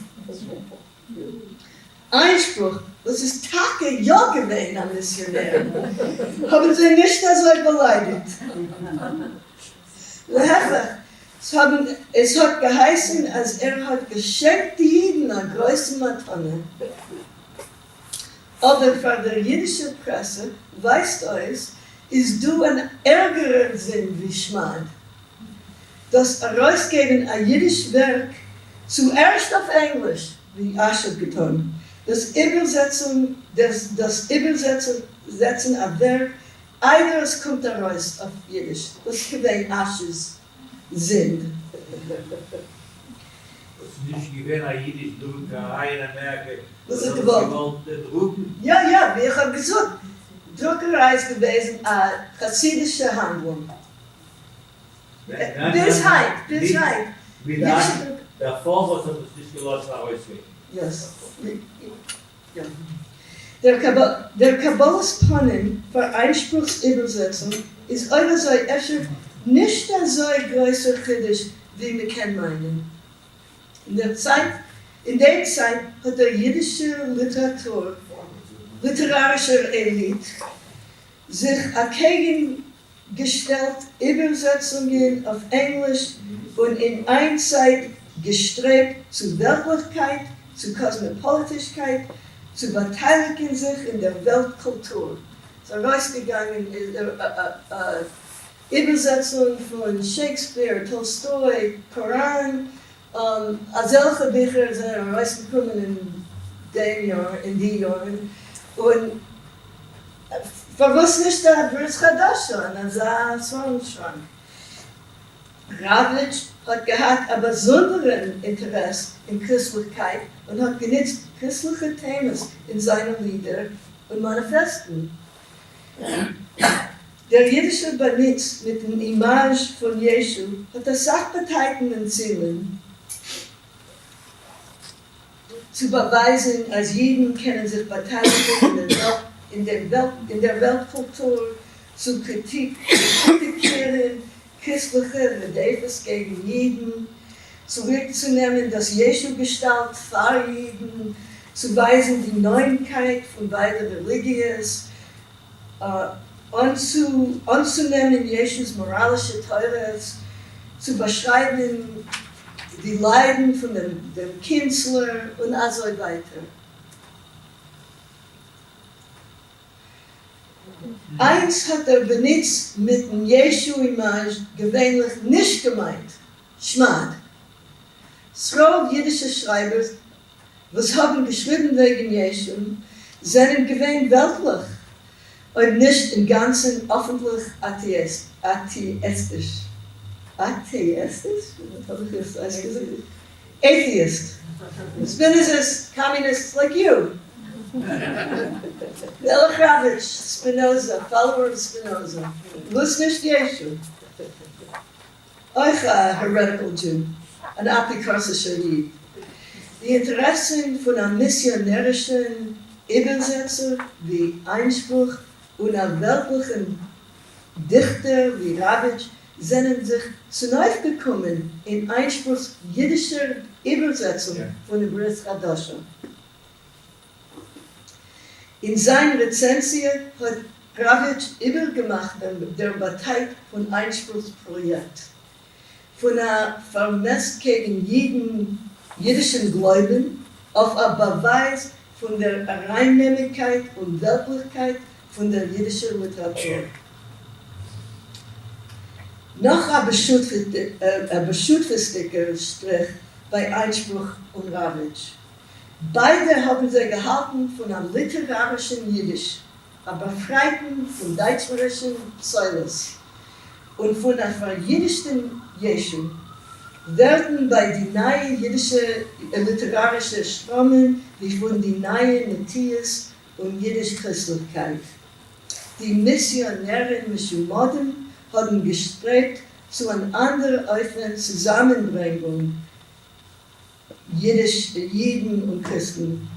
Einspruch, das ist Tage ja gewesen am Missionär. Haben sie nicht so beleidigt. Es hat geheißen, als er hat geschenkt die Jiden eine große Matane. Aber für die jüdische Presse, weißt euch, ist du ein ärgerer Sinn wie Schmad. Das Herausgeben ein jüdisches Werk zuerst auf Englisch, wie Asche getan. Das Übersetzen ein Werk, eines kommt heraus auf Jiddisch. Das gewähnt Asches Sinn. ist nicht gewesen, ein Jiddisch Druckerei in Amerika. Was ist Sie gewollt? wollten drucken. Ja, wir haben gesagt, Druckerei ist gewesen eine chassidische Handlung. Bis heute. Wie lange? Davor was hat es nicht gelassen, auswählen. Yes. Ja. Der Kabbalas Panim für Einspruchsübersetzung ist einerseits nicht so größer Chiddush, wie wir kennen meinen. In der Zeit hat der jiddische literarische Elite sich dagegen gestellt, Übersetzungen auf Englisch und in einer Zeit gestrebt zu Weltlichkeit, zu Kosmopolitischkeit, zu beteiligen sich in der Weltkultur. So rausgegangen ist Übersetzung von Shakespeare, Tolstoi, Koran, solche Bücher sind rausgekommen in die Jahren. Und verwusst nicht der Bris Chadasha, und das war ein Schrank. Ravitch hat gehabt ein besonderen Interesse in Christlichkeit und hat genutzt christliche Themen in seinen Liedern und Manifesten. Der jiddische Benutz mit dem Image von Jeschu hat das sachbezeichnenden Zielen zu beweisen, als Jeden können sich beteiligen in der Weltkultur, zu kritisieren, christliche Redefes gegen Jeden, zurückzunehmen das Jeschu-Gestalt für Jeden, zu weisen die Neuigkeit von beiden Religionen, anzunehmen Jeschus moralische Teures, zu beschreiben die Leiden von dem Künstler und so weiter. Eins hat der Benutz mit dem Jeschu-Image gewöhnlich nicht gemeint, Schmad. Scroll jiddische Schreiber, was haben geschrieben wegen Jeschu, sind gewöhnt weltlich und nicht im Ganzen öffentlich atheistisch. Atheistisch? Was habe ich jetzt gesagt? Atheist. Spinozas, communists like you. Elichavich, Spinoza, follower of Spinoza. Was nicht Jeschu. Euch a heretical Jew, ein apikarsischer Jid. Die Interessen von einem missionärischen Übersetzer wie Einspruch und einem weltlichen Dichter wie Ravitch sind sich zu neu gekommen in Einspruchs jiddischer Übersetzung von der Bris Chadasha. In seiner Rezension hat Ravitch übergemacht der Partei von Einspruchsprojekt. Von einer Vermess gegen jeden jiddischen Glauben auf einen Beweis von der Reinnehmigkeit und Weltlichkeit von der jiddischen Literatur. Noch ein beschützter Strich bei Einspruch und Ravitch. Beide haben sie gehalten von einem literarischen Jiddisch, aber befreiten vom deutschsprachigen Pseudos und von einer verjiddischten Jeschu werden bei die neue jiddische literarische Strömung wie von die neue Matthias und Jiddisch-Christlichkeit. Die Missionäre Mischumoden haben gestrebt zu einer anderen offenen Zusammenbringung Jiden und Christen.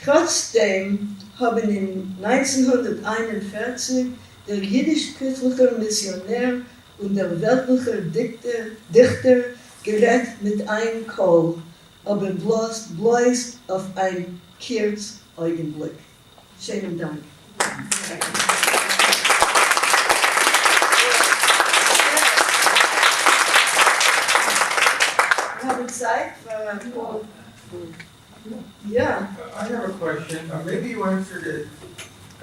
Trotzdem haben in 1941 der jiddisch-christliche Missionär und der weltliche Dichter gerät mit einem Kohl, aber bloß auf ein kurzes Augenblick. Schönen Dank. Wir haben Zeit für... Yeah. I have a question. Maybe you answered it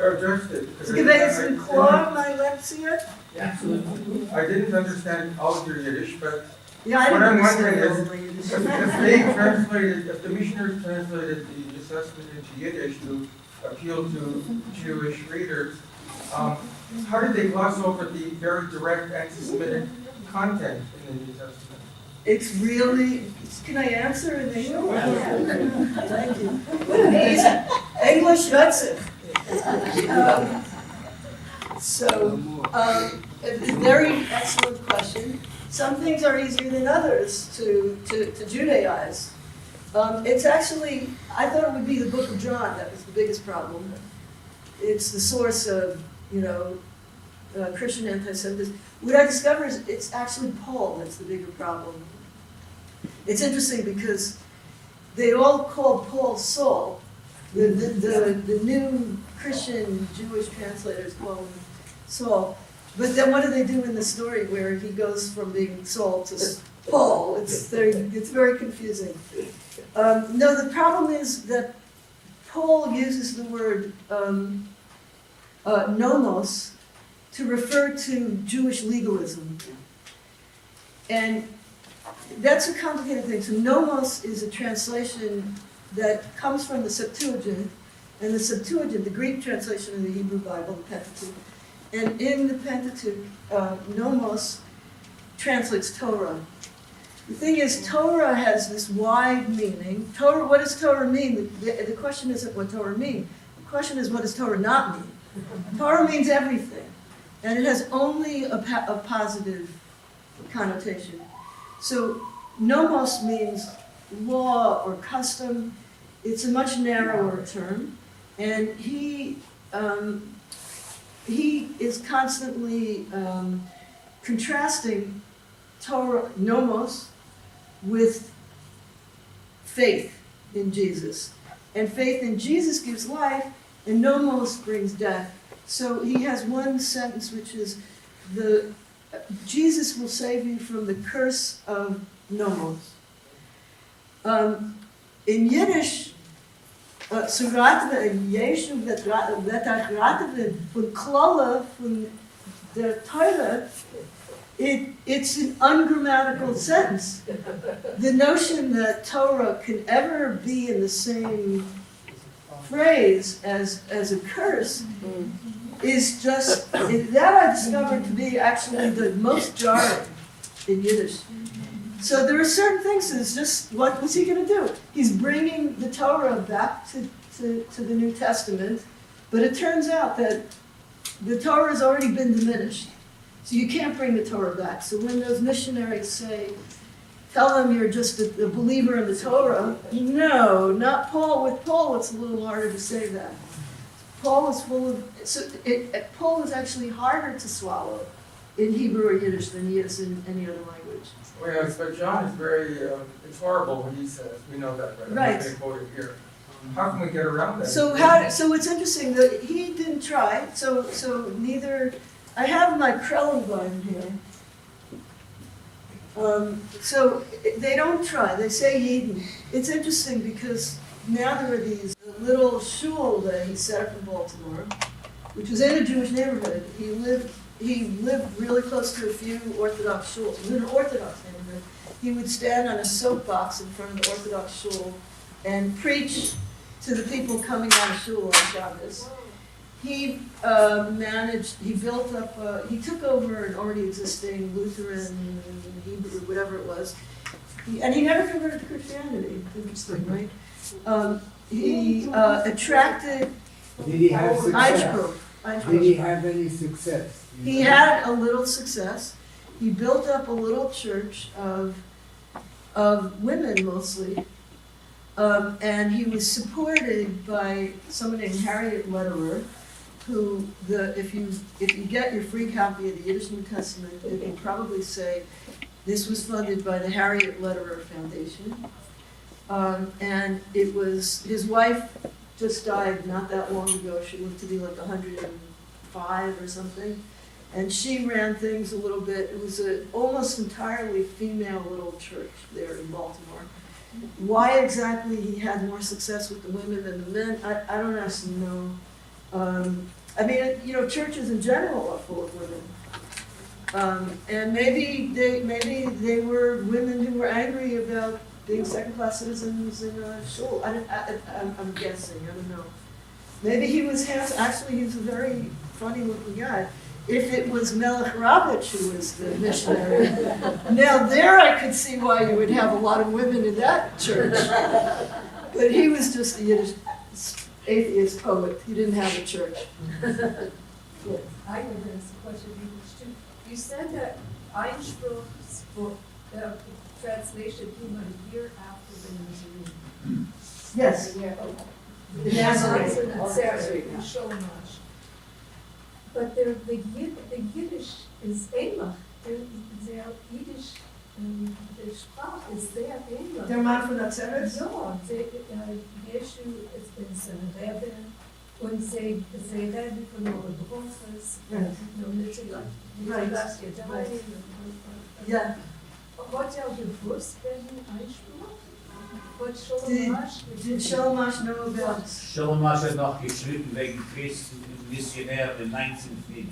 or addressed it. Is it gewesen klar, my lips here? I didn't understand all of your Yiddish, but Yeah, I what don't I'm wondering understand is, all my Yiddish. if they translated, if the missionaries translated the assessment into Yiddish to appeal to Jewish readers, how did they gloss over the very direct anti-Semitic content in the New Testament? It's really, can I answer in English? Thank you. Amazing. English, that's it. A very excellent question. Some things are easier than others to Judaize. It's actually, I thought it would be the Book of John that was the biggest problem. It's the source of, Christian anti-Semitism. What I discovered is it's actually Paul that's the bigger problem. It's interesting because they all called Paul Saul. The new Christian Jewish translators call him Saul. But then what do they do in the story where he goes from being Saul to Paul? It's very confusing. No, the problem is that Paul uses the word nomos to refer to Jewish legalism. And that's a complicated thing. So nomos is a translation that comes from the Septuagint, and the Septuagint, the Greek translation of the Hebrew Bible, the Pentateuch. And in the Pentateuch, nomos translates Torah. The thing is, Torah has this wide meaning. Torah, what does Torah mean? The question isn't what Torah means. The question is, what does Torah not mean? Torah means everything, and it has only a positive connotation. So nomos means law or custom. It's a much narrower term, and he is constantly contrasting Torah, nomos, with faith in Jesus. And faith in Jesus gives life, and nomos brings death. So he has one sentence which is, Jesus will save you from the curse of nomos. In Yiddish, zu raten, Jesu wird geraten von Klolle, von der Teure, it's an ungrammatical sentence. The notion that Torah can ever be in the same phrase as a curse is just, that I discovered to be actually the most jarring in Yiddish. So there are certain things, it's just, what was he going to do? He's bringing the Torah back to the New Testament, but it turns out that the Torah has already been diminished. So you can't bring the Torah back. So when those missionaries say, tell them you're just a believer in the Torah, no, not Paul. With Paul, it's a little harder to say that. Paul is full of, Paul is actually harder to swallow in Hebrew or Yiddish than he is in any other language. Well, yes, but John is very, it's horrible when he says, we know that, right? I'm not going to quote it here. How can we get around that? So it's interesting that he didn't try, so neither, I have my Krellenbein here. So they don't try, they say Yidden. It's interesting because now there are these little shul that he set up in Baltimore, which was in a Jewish neighborhood. He lived really close to a few Orthodox shuls. He lived in an Orthodox neighborhood. He would stand on a soapbox in front of the Orthodox shul and preach to the people coming out of shul on Shabbos. He built up, he took over an already existing Lutheran, Hebrew, whatever it was. And he never converted to Christianity. Interesting, right? He attracted. Did he have success? Did he have any success? He had a little success. He built up a little church of women mostly. And he was supported by someone named Harriet Lederer, who, if you get your free copy of the Yiddish New Testament, it will probably say this was funded by the Harriet Lederer Foundation. And it was, his wife just died not that long ago. She lived to be like 105 or something. And she ran things a little bit. It was an almost entirely female little church there in Baltimore. Why exactly he had more success with the women than the men, I don't actually know. I mean, churches in general are full of women. And maybe they were women who were angry about being second-class citizens in a shul. I'm guessing, I don't know. Maybe he was handsome. Actually, he was a very funny-looking guy. if it was Melech Rabich who was the missionary. Now there I could see why you would have a lot of women in that church. But he was just a Yiddish atheist poet. He didn't have a church. I would ask a question in English too. You said that Einspruch's book, translation came out a year after the Nazarene. Yes. The Nazarene. The Sholomash. But the Yiddish is Eimach. Their Yiddish, the Sprache ist sehr Eimach. Der Mann von Nazareth? Ja, Jeschu ist ein Rebbe und sie reden von ihren Berufes. Ja. Hat ja gewusst, welchen Einspruch? Did Sholomash know about? Sholomash hat noch geschrieben wegen Christen Missionär in 1904.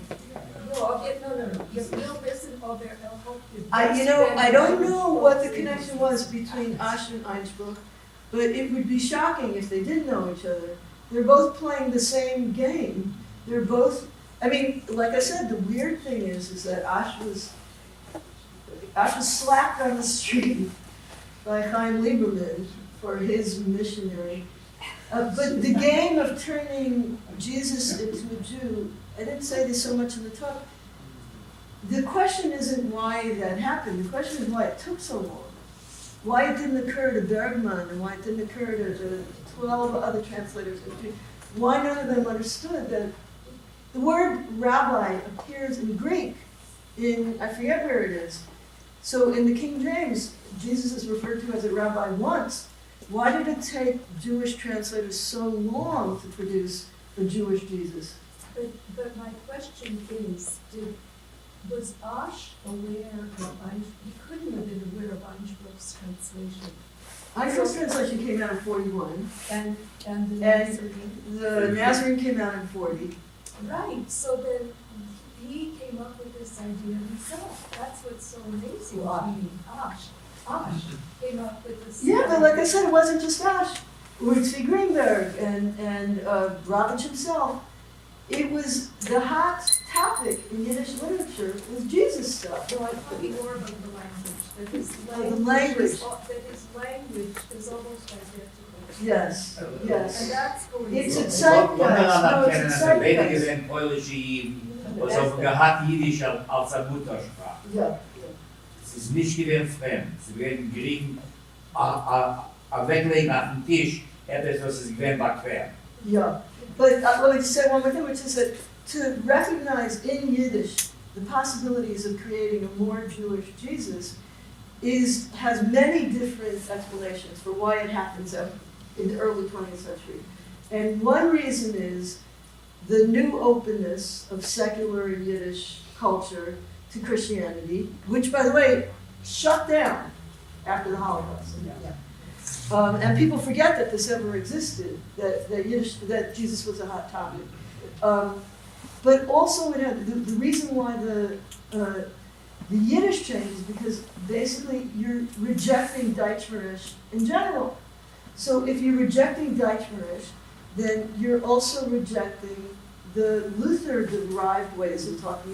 No. You will listen or I don't know what the connection was between Ash and Einspruch, but it would be shocking if they didn't know each other. They're both playing the same game. They're both, I mean, like I said, the weird thing is that Ash was slapped on the street by Chaim Lieberman for his missionary. But the game of turning Jesus into a Jew, I didn't say this so much in the talk. The question isn't why that happened. The question is why it took so long. Why it didn't occur to Bergman and why it didn't occur to the 12 other translators. Why none of them understood that the word rabbi appears in Greek in, I forget where it is. So in the King James, Jesus is referred to as a rabbi once. Why did it take Jewish translators so long to produce a Jewish Jesus? But my question is, was Ash aware of he couldn't have been aware of Einspruch's translation. Einspruch's translation came out in 41. And the Nazarene? The Nazarene came out in 40. Right, so then he came up with this idea himself. That's what's so amazing to me. Ash came up with this. Yeah, but like I said, it wasn't just Ash. Tzvi Greenberg and Ravitch himself. It was the hot topic in Yiddish literature was Jesus stuff. No, I'm talking more about the language. That his language is almost identical. Yes. And that's going It's a on. zeitgeist. No, it's a Beide zeitgeist. gesehen polnische Jiden, was auf gehad Jiddisch als eine Muttersprache. Ja. Es ist nicht gewesen fremd. Sie werden Griechen weglegen auf den Tisch, etwas, was es gewesen bequem. Yeah, but let me just say one more thing, which is that to recognize in Yiddish the possibilities of creating a more Jewish Jesus has many different explanations for why it happens in the early 20th century. And one reason is the new openness of secular Yiddish culture to Christianity, which, by the way, shut down after the Holocaust. And people forget that this ever existed, that Jesus was a hot topic. But also, the reason why the Yiddish changed is because basically you're rejecting Deutschmanisch in general. So if you're rejecting Deutschmanisch, then you're also rejecting the Luther-derived ways of talking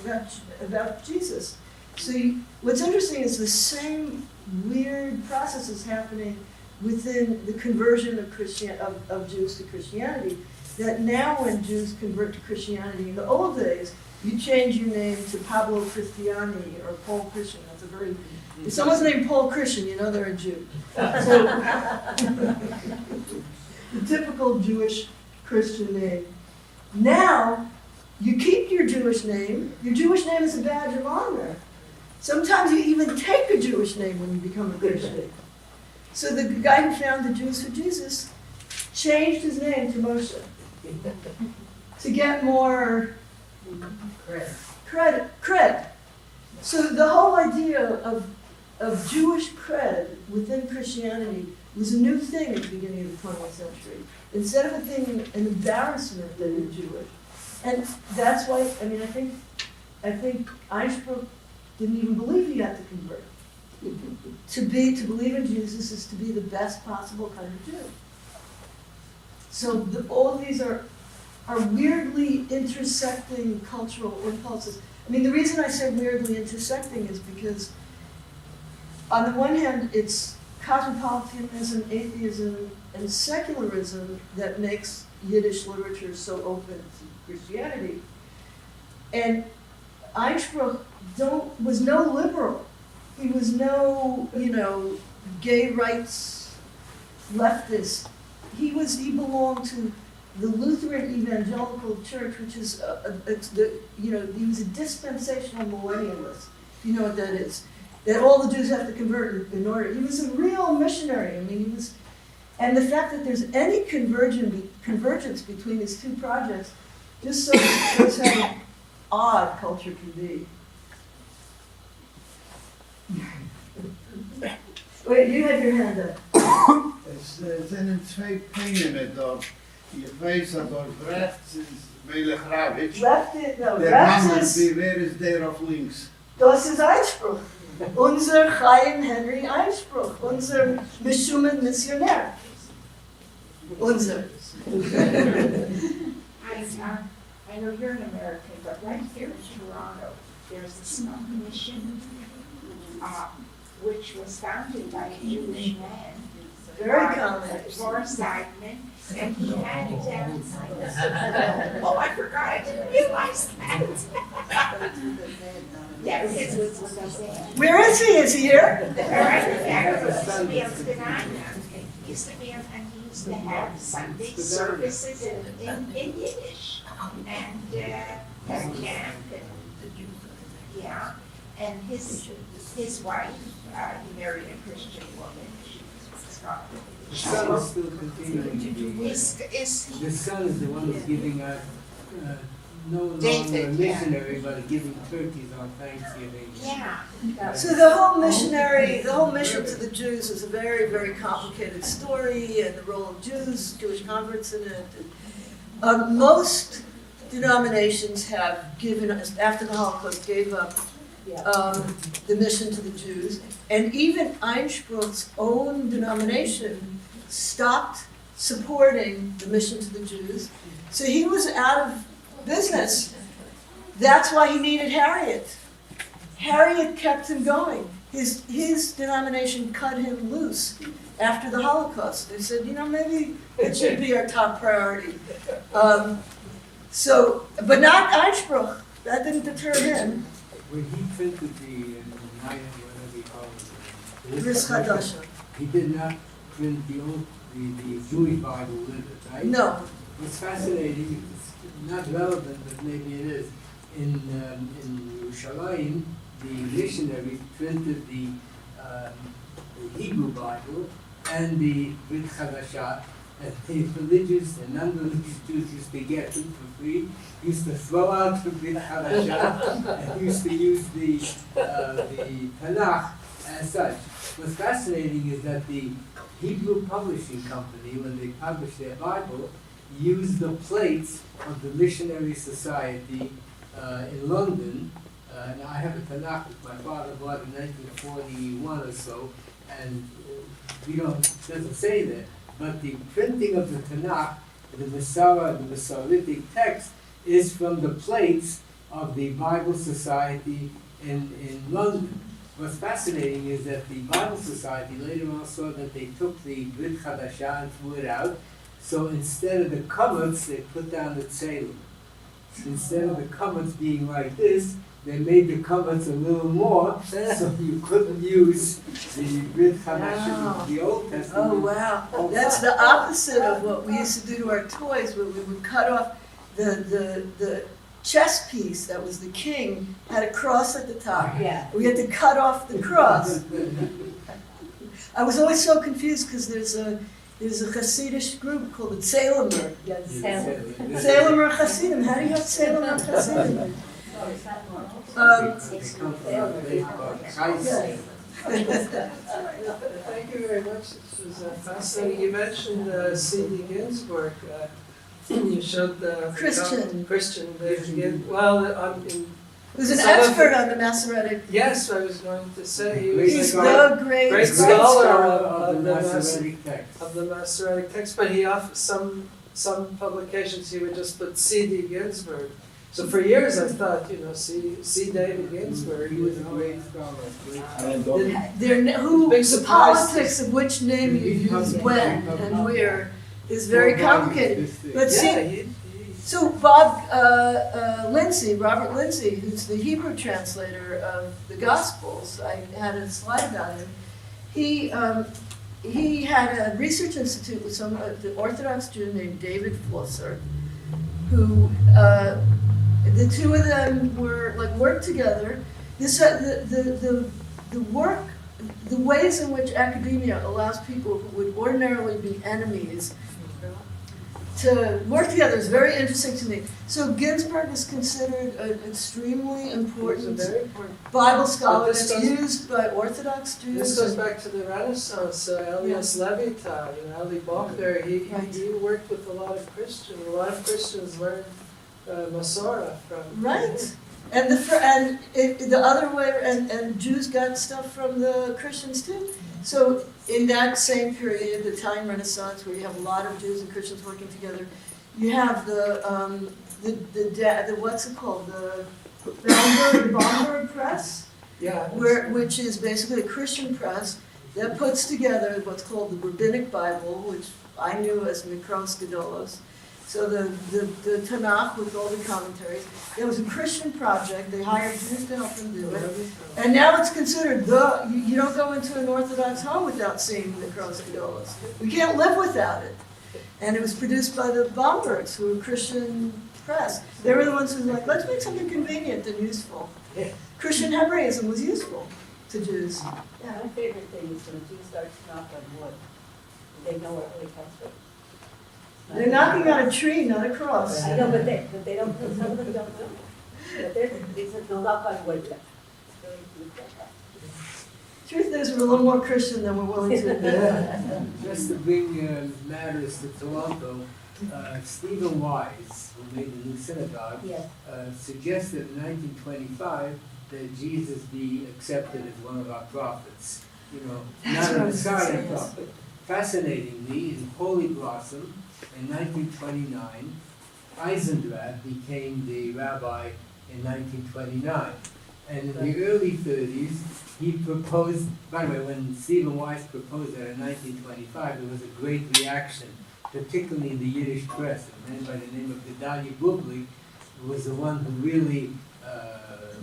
about Jesus. So what's interesting is the same weird process is happening within the conversion of Jews to Christianity. That now when Jews convert to Christianity, in the old days, you change your name to Pablo Cristiani or Paul Christian. That's a very, if someone's named Paul Christian, you know they're a Jew. So, the typical Jewish Christian name. Now, you keep your Jewish name. Your Jewish name is a badge of honor. Sometimes you even take a Jewish name when you become a Christian. So the guy who found the Jews for Jesus changed his name to Moshe to get more cred. So the whole idea of Jewish cred within Christianity was a new thing at the beginning of the 20th century. Instead of it being an embarrassment that you're Jewish. And that's why, I think Einspruch didn't even believe he had to convert. To believe in Jesus is to be the best possible kind of Jew. So all of these are are weirdly intersecting cultural impulses. I mean, the reason I say weirdly intersecting is because on the one hand, it's cosmopolitanism, atheism, and secularism that makes Yiddish literature so open to Christianity. And Einspruch was no liberal. He was no, gay rights leftist. He belonged to the Lutheran Evangelical Church, which is he was a dispensational millennialist. You know what that is? That all the Jews have to convert in order. He was a real missionary. I mean, he was, and the fact that there's any convergence between these two projects just shows how odd culture can be. Wait, you had your hand up. Es sind zwei Pläne dort. Ich weiß, dass dort rechts ist Melech Ravitch. Left Mann, is, wer ist der auf links? das ist Einspruch. Unser Chaim Henry Einspruch. Unser Mischumen Missionär. Unser. I know you're an American, but right here in Toronto, there's this mission, which was founded by a Jewish man. Very common. Prof. Seidman, and he had oh, I forgot, I didn't realize that. Yeah, his was Where is he? Is he here? He used to have Sunday services in Yiddish, and camp, yeah, and his wife, he married a Christian woman. The son is still continuing to be. The son is the one who's giving us no longer a missionary, but giving turkeys on Thanksgiving. Yeah. So the whole mission to the Jews is a very, very complicated story, and the role of Jewish converts in it. Most denominations have given, after the Holocaust, gave up the mission to the Jews, and even Einspruch's own denomination stopped supporting the mission to the Jews. So he was out of business. That's why he needed Harriet. Harriet kept him going. His denomination cut him loose after the Holocaust. They said, maybe it should be our top priority. But not Einspruch. That didn't deter him. When he printed the whatever you call it, Bris Chadasha. he did not print the Jewish Bible with it, right? No. What's fascinating, it's not relevant, but maybe it is. In Yerushalayim, the missionary printed the Hebrew Bible and the Brit Chadashah, and the religious and non-religious Jews used to get them for free, used to throw out the Brit Chadashah, and used to use the Tanakh as such. What's fascinating is that the Hebrew Publishing Company, when they published their Bible, used the plates of the Missionary Society in London. Now I have a Tanakh that my father bought in 1941 or so, and it doesn't say that. But the printing of the Tanakh, the Masoretic text, is from the plates of the Bible Society in London. What's fascinating is that the Bible Society later on saw that they took the Brit Chadashah and threw it out. So instead of the covers, they put down the Tzelem. Instead of the covers being like this, they made the covers a little more, so you couldn't use the Brit Chadashah, the Old Testament. Oh, wow. That's the opposite of what we used to do to our toys, where we would cut off the chess piece that was the king, had a cross at the top. Yeah. We had to cut off the cross. I was always so confused because there's a Hasidic group called the Tzelemer. Tzelemer Hasidim. How do you have Tzelemer Hasidim? Thank you very much. This was fascinating. You mentioned C.D. Ginsburg. You showed the Christian. Who's an expert on the Masoretic. Yes, I was going to say he was He's the great scholar of the Masoretic text. But he some some publications he would just put C.D. Ginsburg. So for years I thought, C. David Ginsburg. He was a great scholar, The Big surprise. politics of which name you use when and where is very complicated. But see, Yeah, so Bob Robert Lindsay, who's the Hebrew translator of the Gospels, I had a slide about him. He had a research institute with the Orthodox Jew named David Flusser, who the two of them worked together. The ways in which academia allows people who would ordinarily be enemies to work together is very interesting to me. So Ginsburg is considered an extremely important Bible scholar this that's goes- used by Orthodox Jews. This goes back to the Renaissance. Elias Levitas, Eli Bochner, he worked with a lot of Christians. A lot of Christians learned Masorah from. Right. And the other way, and Jews got stuff from the Christians too. So in that same period, the Italian Renaissance, where you have a lot of Jews and Christians working together, you have the what's it called, the Baumberg Press, Yeah. which is basically a Christian press that puts together what's called the Rabbinic Bible, which I knew as Mikros Gedolos. So the Tanakh with all the commentaries. It was a Christian project. They hired Jews to help them do it. And now it's considered you don't go into an Orthodox home without seeing the Mikros Gedolos. We can't live without it. And it was produced by the Baumbergs, who were a Christian press. They were the ones who were like, let's make something convenient and useful. Christian Hebraism was useful to Jews. Yeah, my favorite thing is when a Jew starts to knock on wood. They know what really comes from. They're knocking on a tree, not a cross. I know, but they don't, some of them don't know. But they said, no, knock on wood. Truth is, we're a little more Christian than we're willing to admit. Just to bring matters to Toronto, Stephen Wise, who made the new synagogue, Yes. suggested in 1925 that Jesus be accepted as one of our prophets. Not a Messiah prophet. Fascinatingly, in Holy Blossom, in 1929, Eisendrath became the rabbi in 1929. And in the early 30s, he proposed, by the way, when Stephen Wise proposed that in 1925, there was a great reaction, particularly in the Yiddish press. A man by the name of Gedalia Bublik was the one who really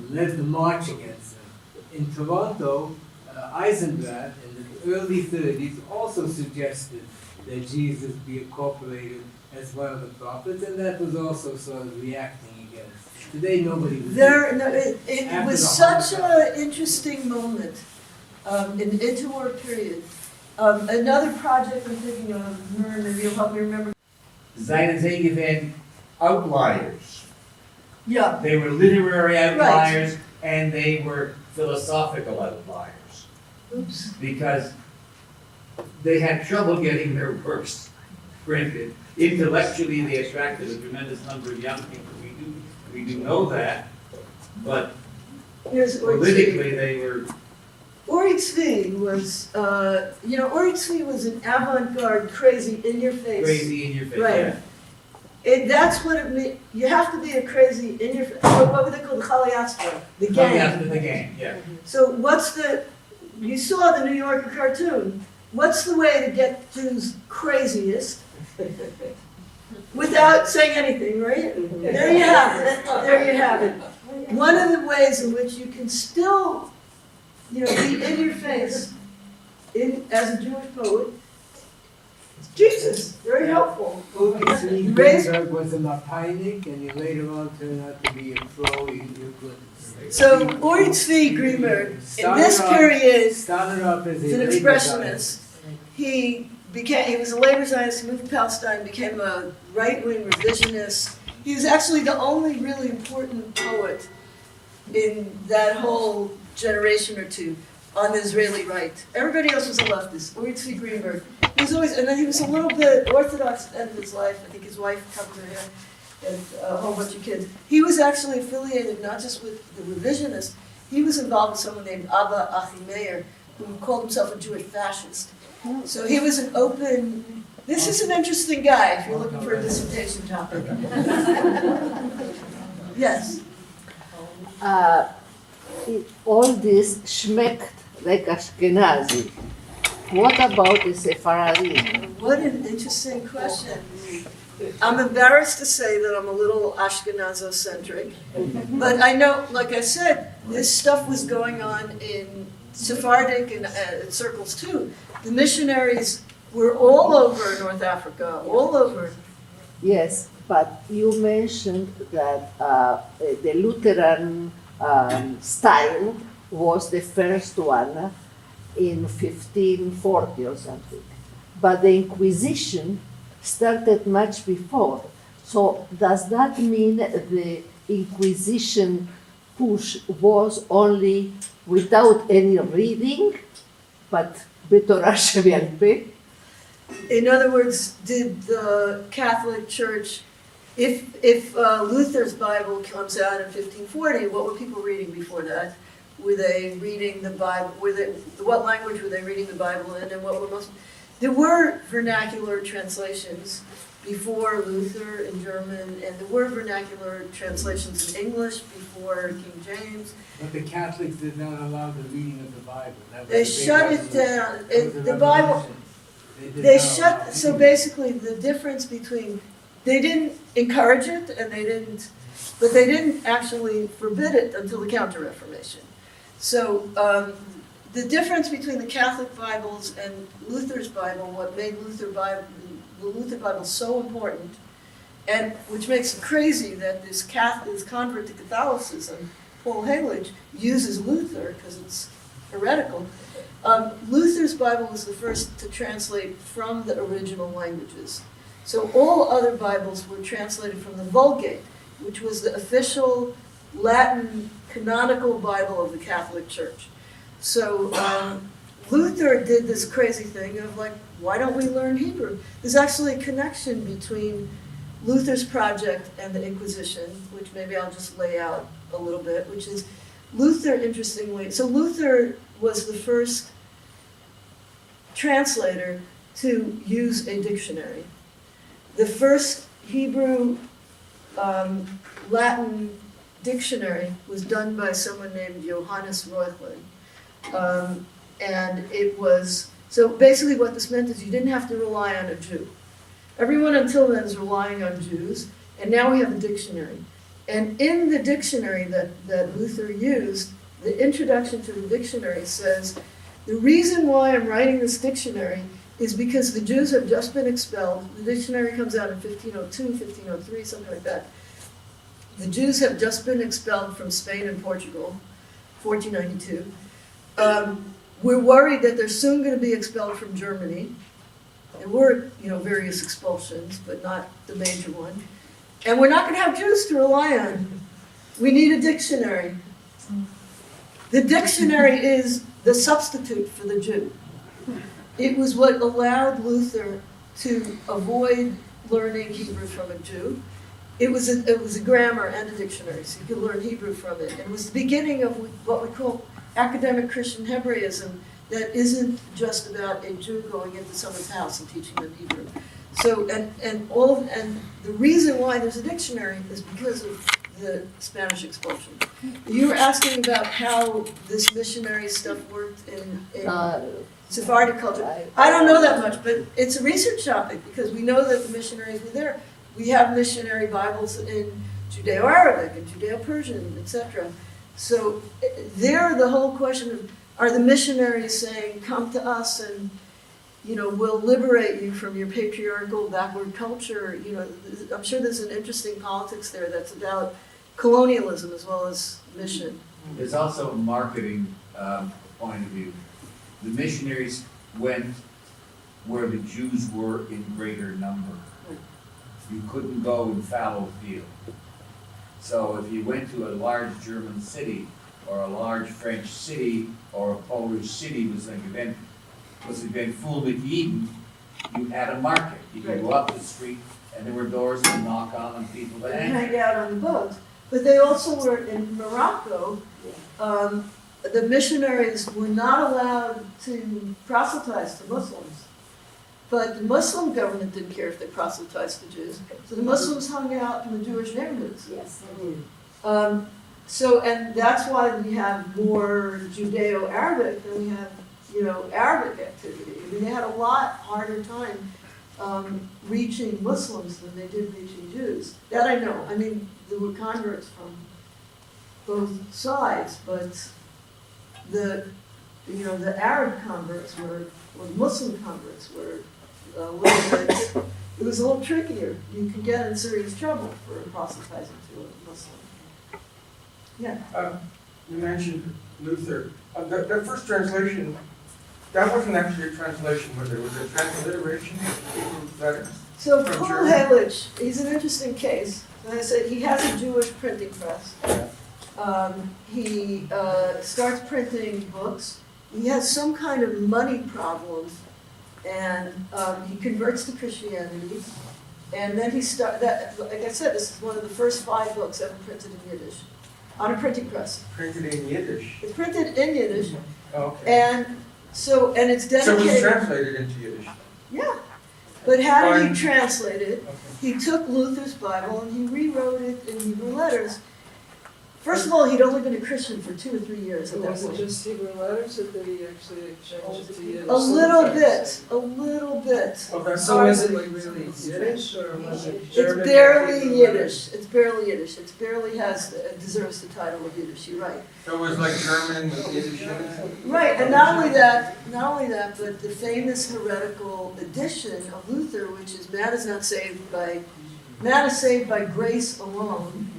led the march against him. In Toronto, Eisendrath in the early 30s also suggested that Jesus be incorporated as one of the prophets, and that was also sort of reacting against. Today, nobody was. It was such an interesting moment in the interwar period. Another project I'm thinking of, maybe you'll help me remember. Seien sie gewesen outliers. Yeah. They were literary outliers and they were philosophical outliers. Oops. Because they had trouble getting their works printed. Intellectually, they attracted a tremendous number of young people. We do know that, but politically they were. Uri Tzvi was, Uri Tzvi was an avant-garde, crazy, in-your-face. Crazy in your face. Right. That's what it means. You have to be a crazy in-your-face. What would they call the Chaliastra? The gang. Yeah. The gang, yeah. So you saw the New Yorker cartoon. What's the way to get Jews craziest? Without saying anything, right? There you have it. There you have it. One of the ways in which you can still, be in your face, as a Jewish poet, is Jesus. Very helpful. Greenberg was a Mapainik, and he later on turned out to be a pro-Euclid. So Uri Tzvi Greenberg, in this period, started off as an expressionist. He was a labor Zionist, he moved to Palestine, became a right-wing revisionist. He was actually the only really important poet in that whole generation or two on the Israeli right. Everybody else was a leftist. Uri Tzvi Greenberg. He was always, and then he was a little bit Orthodox at the end of his life. I think his wife covered her hair and a whole bunch of kids. He was actually affiliated not just with the revisionists, he was involved with someone named Abba Achimeir, who called himself a Jewish fascist. So he was an open This is an interesting guy if you're looking for a dissertation topic. Yes. All this schmeckt like Ashkenazi. What about the Sephardi? What an interesting question. I'm embarrassed to say that I'm a little Ashkenazo-centric, but I know, like I said, this stuff was going on in Sephardic and circles too. The missionaries were all over North Africa, all over. Yes, but you mentioned that the Lutheran style was the first one in 1540 or something. But the Inquisition started much before. So does that mean the Inquisition push was only without any reading, but בתורה שבעל פה? In other words, did the Catholic Church, if Luther's Bible comes out in 1540, what were people reading before that? Were they reading the Bible? What language were they reading the Bible in, and what were most? There were vernacular translations before Luther in German, and there were vernacular translations in English before King James. But the Catholics did not allow the reading of the Bible. That was They a big shut it revolution. down. It was a The Bible. revolution. did They not allow shut, it. so basically the difference between, they didn't encourage it and they didn't, but they didn't actually forbid it until the Counter-Reformation. So the difference between the Catholic Bibles and Luther's Bible, what made the Luther Bible so important, and which makes it crazy that this convert to Catholicism, Paul Halage, uses Luther because it's heretical. Luther's Bible was the first to translate from the original languages. So all other Bibles were translated from the Vulgate, which was the official Latin canonical Bible of the Catholic Church. So Luther did this crazy thing of like, why don't we learn Hebrew? There's actually a connection between Luther's project and the Inquisition, which maybe I'll just lay out a little bit, which is Luther, interestingly, so Luther was the first translator to use a dictionary. The first Hebrew Latin dictionary was done by someone named Johannes Reuchlin. And it was, so basically what this meant is you didn't have to rely on a Jew. Everyone until then is relying on Jews, and now we have a dictionary. And in the dictionary that Luther used, the introduction to the dictionary says, the reason why I'm writing this dictionary is because the Jews have just been expelled. The dictionary comes out in 1502, 1503, something like that. The Jews have just been expelled from Spain and Portugal, 1492. We're worried that they're soon going to be expelled from Germany. There were, various expulsions, but not the major one. And we're not going to have Jews to rely on. We need a dictionary. The dictionary is the substitute for the Jew. It was what allowed Luther to avoid learning Hebrew from a Jew. It was a grammar and a dictionary, so you could learn Hebrew from it. And it was the beginning of what we call academic Christian Hebraism, that isn't just about a Jew going into someone's house and teaching them Hebrew. So, and the reason why there's a dictionary is because of the Spanish expulsion. You were asking about how this missionary stuff worked in Sephardic culture. I don't know that much, but it's a research topic because we know that the missionaries were there. We have missionary Bibles in Judeo-Arabic and Judeo-Persian, etc. So there, the whole question of, are the missionaries saying, come to us and, we'll liberate you from your patriarchal backward culture? I'm sure there's an interesting politics there that's about colonialism as well as mission. There's also a marketing point of view. The missionaries went where the Jews were in greater number. You couldn't go in fallow field. So if you went to a large German city, or a large French city, or a Polish city was an event full with Eden, you had a market. You could go up the street and there were doors to knock on and people to And answer. hang out on the boats. But they also were in Morocco. The missionaries were not allowed to proselytize to Muslims. But the Muslim government didn't care if they proselytized the Jews. So the Muslims hung out in the Jewish neighborhoods. Yes, they did. And that's why we have more Judeo-Arabic than we have, Arabic activity. I mean, they had a lot harder time reaching Muslims than they did reaching Jews. That I know. I mean, there were converts from both sides, but the Arab converts or Muslim converts were a little bit, it was a little trickier. You could get in serious trouble for proselytizing to a Muslim. Yeah. You mentioned Luther. That first translation, that wasn't actually a translation, was it? Was it a transliteration of Hebrew letters? So From Paul German? Hallich, he's an interesting case. As I said, he has a Jewish printing press. He starts printing books. He has some kind of money problems, and he converts to Christianity. And then like I said, this is one of the first 5 books ever printed in Yiddish on a printing press. Printed in Yiddish. It's printed in Yiddish, Okay. and it's dedicated. So it was translated into Yiddish. Yeah. But how did he Fine. translate it? Okay. He took Luther's Bible and he rewrote it in Hebrew letters. First of all, he'd only been a Christian for 2 or 3 years at that Was it point. just Hebrew letters, or did he actually change it to Yiddish? A little bit. Oh, that's So is it like really Yiddish, or was it It's German? barely Hebrew Yiddish. It barely deserves the title of Yiddish. You're right. So it was like German with Yiddish in it? Right, and not only that, but the famous heretical edition of Luther, which is man is saved by grace alone.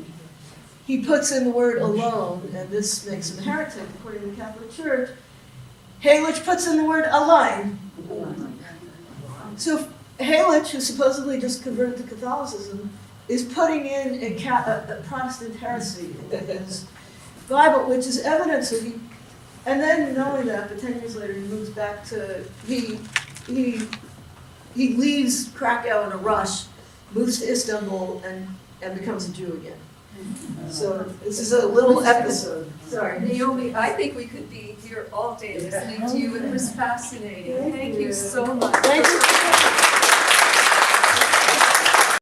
He puts in the word alone, and this makes him a heretic according to the Catholic Church. Hallich puts in the word allein. So Hallich, who supposedly just converted to Catholicism, is putting in a Protestant heresy in his Bible, which is evidence that he. And then not only that, but 10 years later he moves back to he leaves Krakow in a rush, moves to Istanbul, and becomes a Jew again. So this is a little episode. Sorry, Naomi, I think we could be here all day listening to you. It was fascinating. Thank you so much. Thank you.